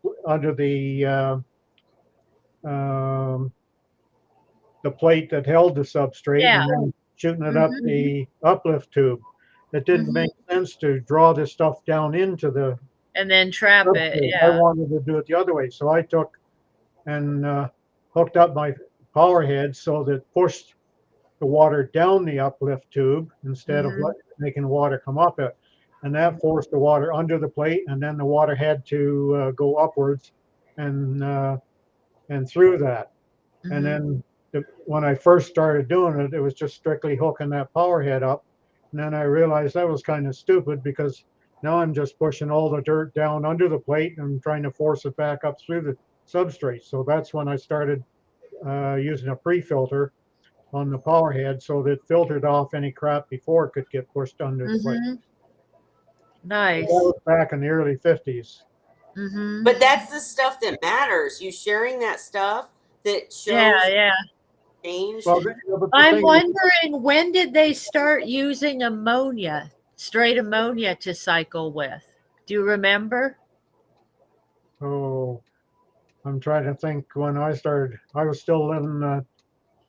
plate that held the substrate and then shooting it up the uplift tube. It didn't make sense to draw this stuff down into the and then trap substrate. it. I wanted to do it the other way, so I took and hooked up my power head so that it pushed the water down the uplift tube instead of making water come up it, and that forced the water under the plate, and then the water had to go upwards and through that. And then when I first started doing it, it was just strictly hooking that power head up, and then I realized that was kind of stupid because now I'm just pushing all the dirt down under the plate and trying to force it back up through the substrate. So that's when I started using a pre-filter on the power head so that it filtered off any crap before it could get pushed under the plate. Nice. So that was back in the early 50s. But that's the stuff that matters. You sharing that stuff that shows changed. Well, but the I'm thing is, wondering, when did they start using ammonia, straight ammonia to cycle with? Do you remember? oh, I'm trying to think when I started. I was still living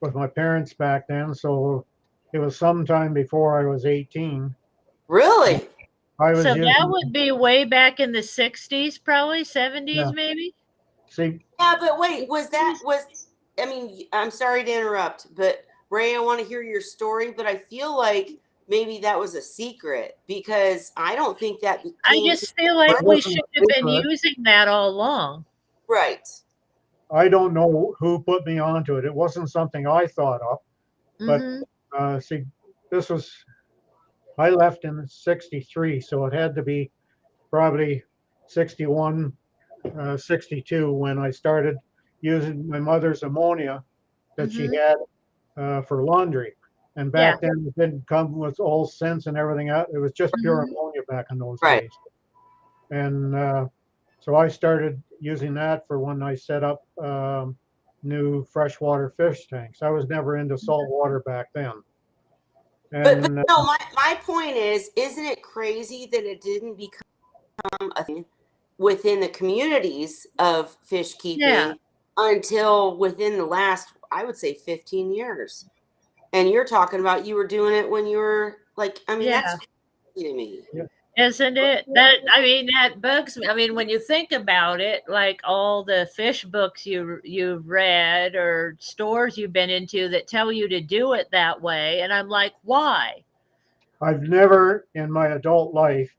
with my parents back then, so it was sometime before I was 18. Really? I was So that using, would be way back in the 60s, probably 70s, yeah, maybe? see, Yeah, but wait, I mean, I'm sorry to interrupt, but Ray, I want to hear your story, but I feel like maybe that was a secret because I don't think that I became just feel it like we wasn't should a have been secret. using that all along. right. I don't know who put me onto it. It wasn't something I thought of, but Hmm. see, this was, I left in 63, so it had to be probably 61, 62 when I started using my mother's ammonia that she Hmm. had for laundry. And Yeah. back then, it didn't come with all scents and everything out. It was just pure Mhm. ammonia back in those Right. days. And so I started using that for when I set up new freshwater fish tanks. I was never into salt water back then. But And no, my point is, isn't it crazy that it didn't become a thing within the communities of fish Yeah. keeping until within the last, I would say, 15 years? And you're talking about you were doing it when you were like, I mean, that's Yeah. crazy to me. yeah, Isn't it? That bugs me. I mean, when you think about it, like all the fish books you've read or stores you've been into that tell you to do it that way, and I'm like, why? I've never in my adult life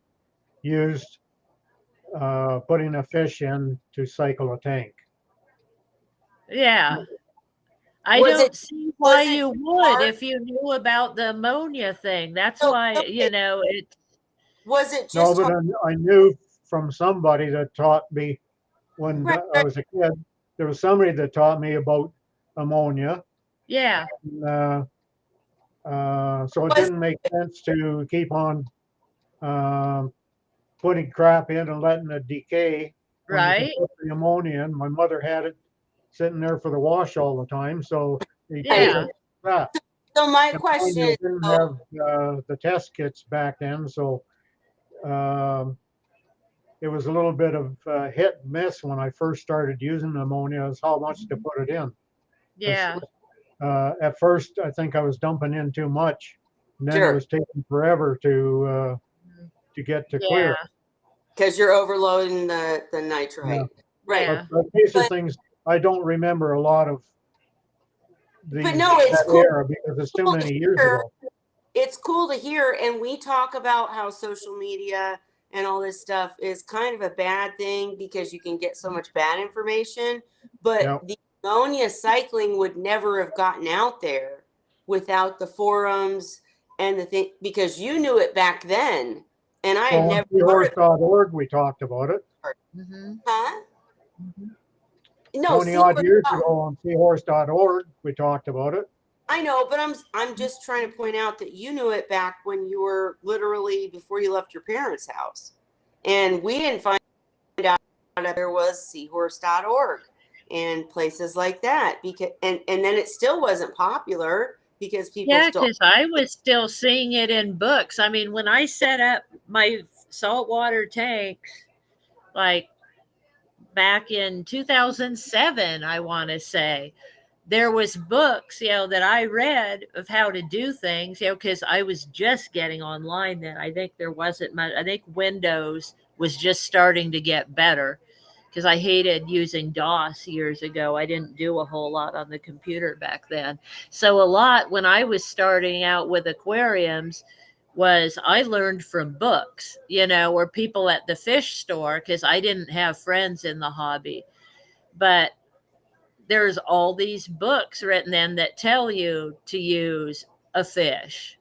used putting a fish in to cycle a tank. Yeah. I Was it don't see why was it you would hard? if you knew about the ammonia thing. That's So, why, okay, it was it No, just but hard? I knew from somebody that taught me when Right, I right. was a kid. There was somebody that taught me about ammonia. yeah. And, so it Was didn't make sense to keep on um, putting crap in and letting it decay when you can Right? put the ammonia in. My mother had it sitting there for the wash all the time, so you take right. Yeah. it that. So my And mind question you, is, didn't so, have the test kits back then, so um, it was a little bit of hit and miss when I first started using ammonia as how much to put it in. 'Cause, Yeah. at first, I think I was dumping in too much, and then it sure, was taking forever to get to Yeah. clear. because you're overloading the Yeah, nitrite. Right. Yeah. but these are But things I don't remember a lot of no, it's that cool era because it's too to many years hear. ago. It's cool to hear, and we talk about how social media and all this stuff is kind of a bad thing because you can get so much bad information, but Yeah. the ammonia cycling would never have gotten out there without the forums and the thing, because you knew it back then and I had Well, on never heard of seahorse.org, we talked about it. it. Hmm. Huh? Hmm. No, 20 odd Seahorse. years ago on seahorse.org, we talked about it. I know, but I'm just trying to point out that you knew it back when you were literally before you left your parents' house. And we didn't find out that there was seahorse.org and places like that, because and then it still wasn't popular because people Yeah, still because I was still seeing it in books. I mean, when I set up my saltwater tanks, like back in 2007, I want to say, there was books, that I read of how to do things, because I was just getting online then. I think there wasn't much. I think Windows was just starting to get better because I hated using DOS years ago. I didn't do a whole lot on the computer back then. So a lot when I was starting out with aquariums was I learned from books, or people at the fish store because I didn't have friends in the hobby. But there's all these books written in that tell you to use a fish,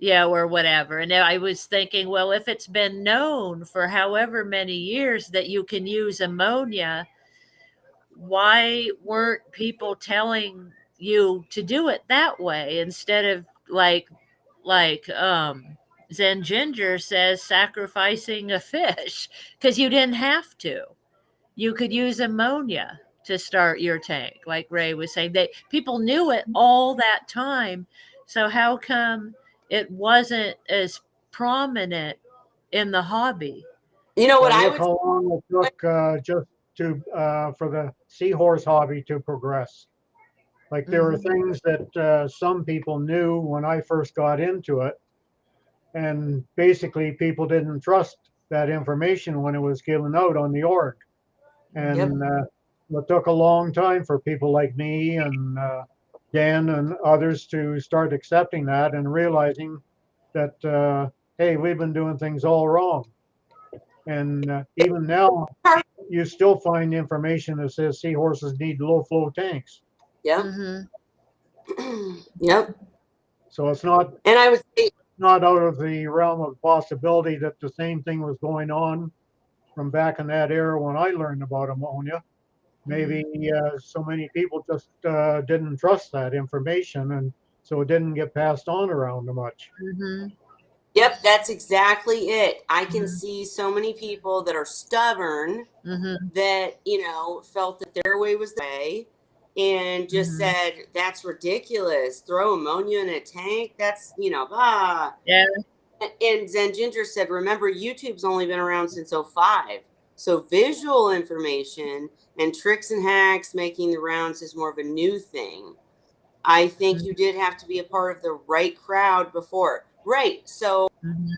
or whatever. And I was thinking, well, if it's been known for however many years that you can use ammonia, why weren't people telling you to do it that way instead of like Zen Ginger says, sacrificing a fish? Because you didn't have to. You could use ammonia to start your tank, like Ray was saying. People knew it all that time. So how come it wasn't as prominent in the hobby? You know what Well, I look would how long it took just to for the seahorse hobby to progress. Like there were Mhm. things that some people knew when I first got into it, and basically people didn't trust that information when it was given out on the org. Yep. And it took a long time for people like me and Dan and others to start accepting that and realizing that, hey, we've been doing things all wrong. And even now, you still find information that says seahorses need low flow tanks. Yep. Yep. So it's not And I would say, out of the realm of possibility that the same thing was going on from back in that era when I learned about ammonia. Maybe so many people just didn't trust that information, and so it didn't get passed on around much. Mhm. yep, that's exactly it. I can see so many people that are stubborn Mhm. that, felt that their way was the way and just said, that's ridiculous. Throw ammonia in a tank. That's, Yeah. And then Ginger said, remember, YouTube's only been around since 05. So visual information and tricks and hacks making the rounds is more of a new thing. I think you did have to be a part of the right crowd before. Right. So, Mhm.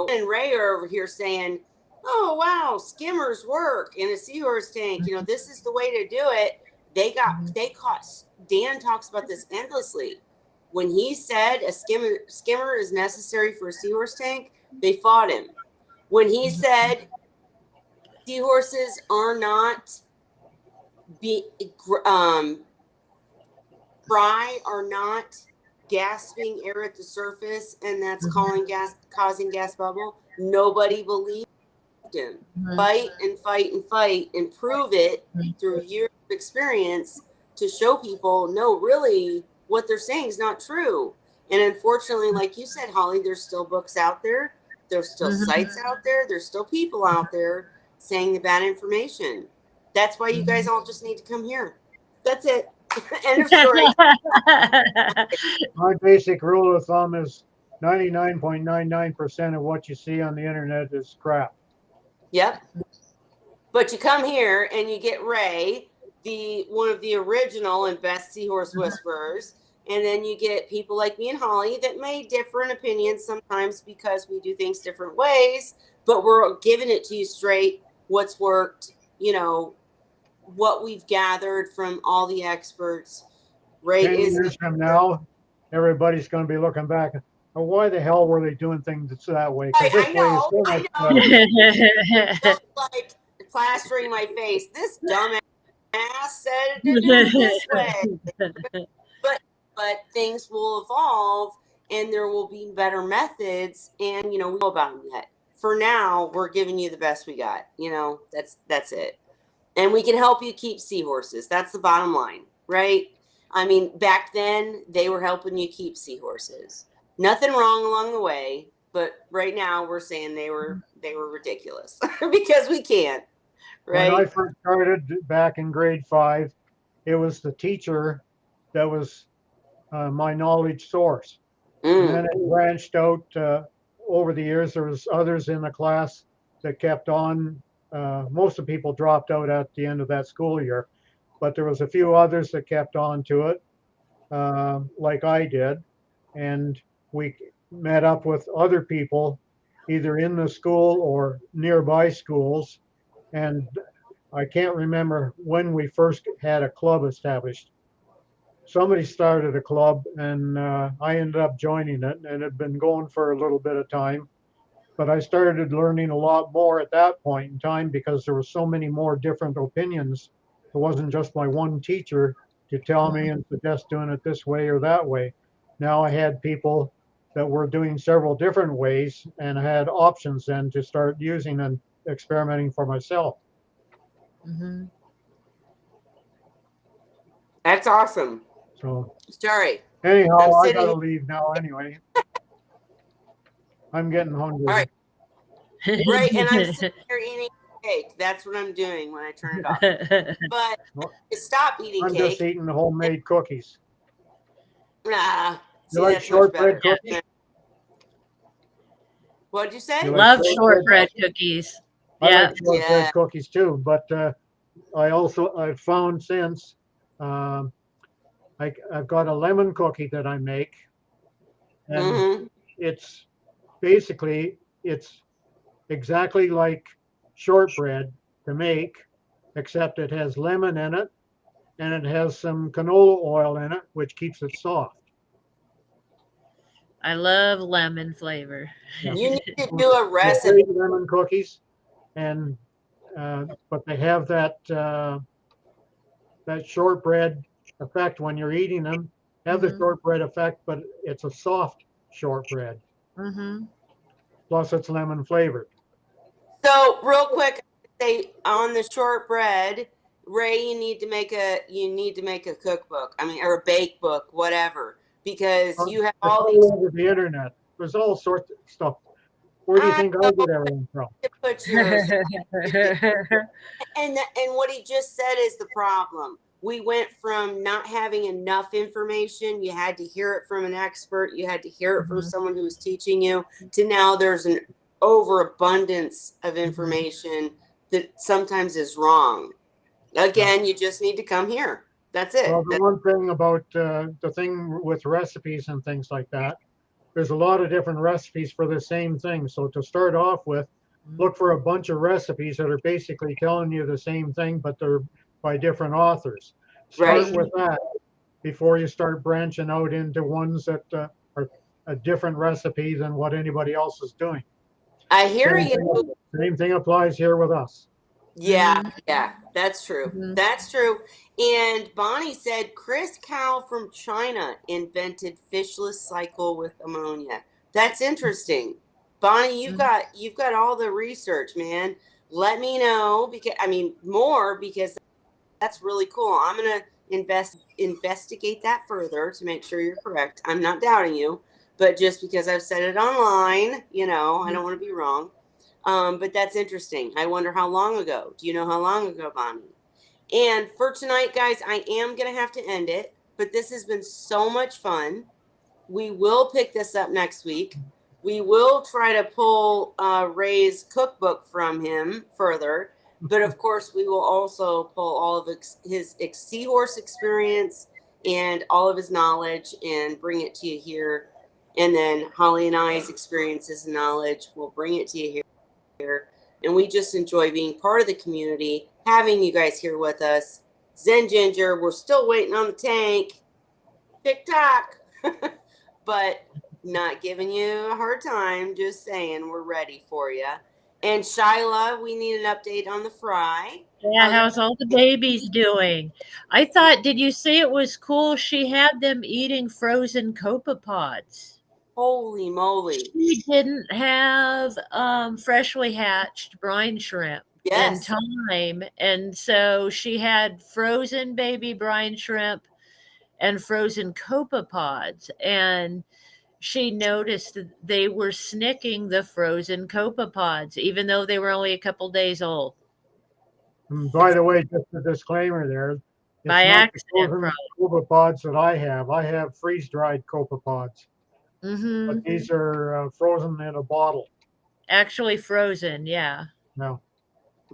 and Ray are over here saying, oh, wow, skimmers work in a seahorse tank. This is the way to do it. They caught, Dan talks about this endlessly. When he said a skimmer is necessary for a seahorse tank, they fought him. When he said seahorses are not fry are not gasping air at the surface, and that's causing gas bubble, nobody believed him. Fight and fight and fight and prove it through years of experience to show people, no, really, what they're saying is not true. And unfortunately, like you said, Holly, there's still books out there. There's still sites out there. There's still people out there saying the bad information. That's why you guys all just need to come here. That's it. End of story. My basic rule of thumb is 99.99% of what you see on the internet is crap. Yep. But you come here and you get Ray, the one of the original and best seahorse whisperers, and then you get people like me and Holly that may differ in opinions sometimes because we do things different ways, but we're giving it to you straight, what's worked, what we've gathered from all the experts. Ray 10 is years from now, everybody's going to be looking back. Oh, why the hell were they doing things that way? Because this way is so much better. That's like plastering my face. This dumbass said to do it this way. But things will evolve and there will be better methods, and we know about them yet. For now, we're giving you the best we got. That's it. And we can help you keep seahorses. That's the bottom line, right? I mean, back then they were helping you keep seahorses. Nothing wrong along the way, but right now we're saying they were ridiculous because we can't, right? When I first started back in grade 5, it was the teacher that was my knowledge source. And then it branched out over the years. There was others in the class that kept on. Most of the people dropped out at the end of that school year, but there was a few others that kept on to it, like I did. And we met up with other people, either in the school or nearby schools. And I can't remember when we first had a club established. Somebody started a club, and I ended up joining it, and it had been going for a little bit of time. But I started learning a lot more at that point in time because there were so many more different opinions. It wasn't just my one teacher to tell me and suggest doing it this way or that way. Now I had people that were doing several different ways, and I had options then to start using and experimenting for myself. That's awesome. So Sorry. anyhow, I sitting gotta here. leave now anyway. I'm getting hungry. All right. Right, and I'm sitting here eating cake. That's what I'm doing when I turn it off. But to stop eating I'm cake. just eating the homemade cookies. Nah, You see, like that's much better. shortbread cookies? What'd you say? You like Love shortbread shortbread cookies. I Yeah. like shortbread Yeah. cookies too, but I've found since um, I've got a lemon cookie that I make, and Mhm. it's basically it's exactly like shortbread to make, except it has lemon in it and it has some canola oil in it, which keeps it soft. I love lemon flavor. Yeah. You need to do a They're recipe. great lemon cookies, and but they have that shortbread effect when you're eating them. Have the Mhm. shortbread effect, but it's a soft shortbread. Mhm. Plus, it's lemon flavored. So real quick, say on the shortbread, Ray, you need to make a cookbook. I mean, or a bake book, whatever, because you have It's all these. all over the internet. There's all sorts of stuff. Where do you I think I get everything from? to put yours. And what he just said is the problem. We went from not having enough information, you had to hear it from an expert, you had to hear it from Mhm. someone who was teaching you, to now there's an overabundance of information that sometimes is wrong. Again, you just need to come here. That's it. Well, the one thing about the thing with recipes and things like that, there's a lot of different recipes for the same thing. So to start off with, look for a bunch of recipes that are basically telling you the same thing, but they're by different authors. Start Right. with that before you start branching out into ones that are a different recipe than what anybody else is doing. I hear Same you. thing, same thing applies here with us. Yeah, Mhm. yeah, that's true. Mhm. That's true. And Bonnie said Chris Cow from China invented fishless cycle with ammonia. That's interesting. Bonnie, Mhm. you've got all the research, man. Let me know because I mean more because that's really cool. I'm gonna investigate that further to make sure you're correct. I'm not doubting you, but just because I've said it online, I don't want to be wrong. But that's interesting. I wonder how long ago. Do you know how long ago, Bonnie? And for tonight, guys, I am going to have to end it, but this has been so much fun. We will pick this up next week. We will try to pull Ray's cookbook from him further. But of course, we will also pull all of his Seahorse experience and all of his knowledge and bring it to you here. And then Holly and I's experiences and knowledge, we'll bring it to you here. And we just enjoy being part of the community, having you guys here with us. Zen Ginger, we're still waiting on the tank. TikTok. But not giving you a hard time, just saying we're ready for you. And Shyla, we need an update on the fry. Yeah, how's all the babies doing? I thought, did you see it was cool? She had them eating frozen copepods. Holy moly. She didn't have freshly hatched brine shrimp in Yes. time. And so she had frozen baby brine shrimp and frozen copepods. And she noticed that they were snicking the frozen copepods, even though they were only a couple days old. And by the way, just a disclaimer there, it's By not the accident, frozen probably. copepods that I have. I have freeze-dried copepods, Mm-hmm. but these are frozen in a bottle. Actually frozen, yeah. No,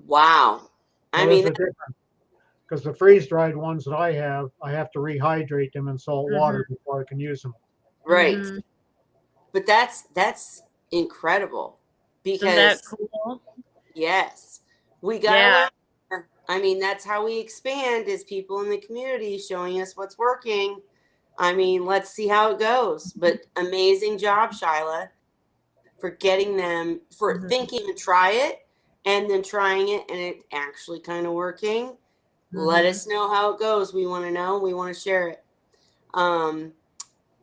Wow. I well, there's mean, a difference because the freeze-dried ones that I have to rehydrate them in salt water before I can use them. right. Mhm. But that's incredible Isn't that because cool? yes, we got to Yeah. learn more. I mean, that's how we expand is people in the community showing us what's working. I mean, let's see how it goes. But amazing job, Shyla, for getting them, for Mhm. thinking to try it and then trying it and it actually kind of working. Let Mhm. us know how it goes. We want to know. We want to share it.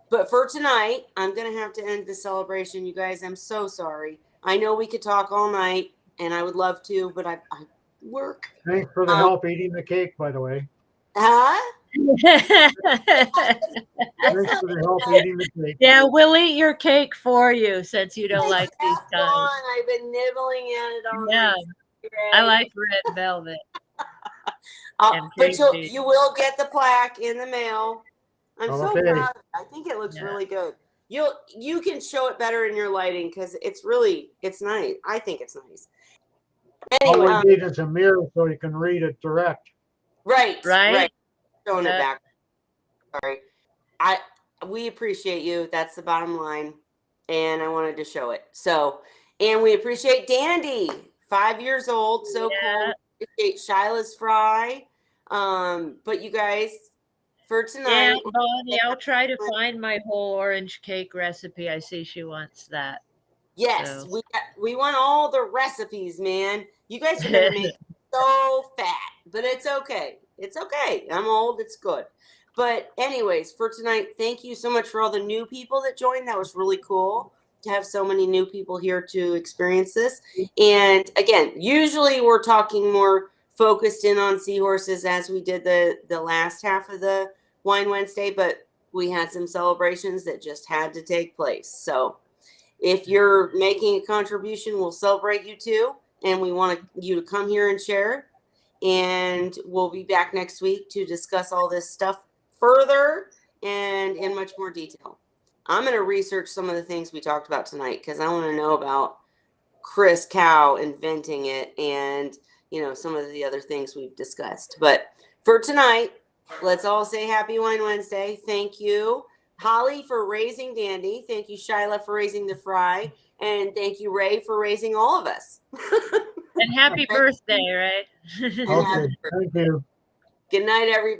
But for tonight, I'm going to have to end the celebration, you guys. I'm so sorry. I know we could talk all night and I would love to, but I work. Thanks for the help eating the cake, by the way. Huh? Thanks It's for the not help bad. eating the cake. Yeah, we'll eat your cake for you since you don't like these It's kinds. gone. I've been nibbling at it all Yeah. night. I like red velvet. And But cream you will get the plaque in the mail. I'm so Okay. proud of it. I think it looks Yeah. really good. You can show it better in your lighting because it's nice. I think it's nice. All Anyway, we need is a mirror so you can read it direct. right. Showing it Uh, back. Sorry. We appreciate you. That's the bottom line. And I wanted to show it. So, and we appreciate Dandy, 5 years old. So cool. We appreciate Shila's fry. But you guys, for Yeah, tonight, Bonnie, I'll try to find my whole orange cake recipe. I see she wants that. yes, So. we want all the recipes, man. You guys are gonna make so fat, but it's okay. It's okay. I'm old. It's good. But anyways, for tonight, thank you so much for all the new people that joined. That was really cool to have so many new people here to experience this. And again, usually we're talking more focused in on seahorses as we did the last half of the Wine Wednesday, but we had some celebrations that just had to take place. So if you're making a contribution, we'll celebrate you too. And we want you to come here and share. And we'll be back next week to discuss all this stuff further and in much more detail. I'm going to research some of the things we talked about tonight because I want to know about Chris Cow inventing it and, some of the other things we've discussed. But for tonight, let's all say Happy Wine Wednesday. Thank you, Holly, for raising Dandy. Thank you, Shyla, for raising the fry. And thank you, Ray, for raising all of us. And happy birthday, right? Okay, thank you. Good night, everybody.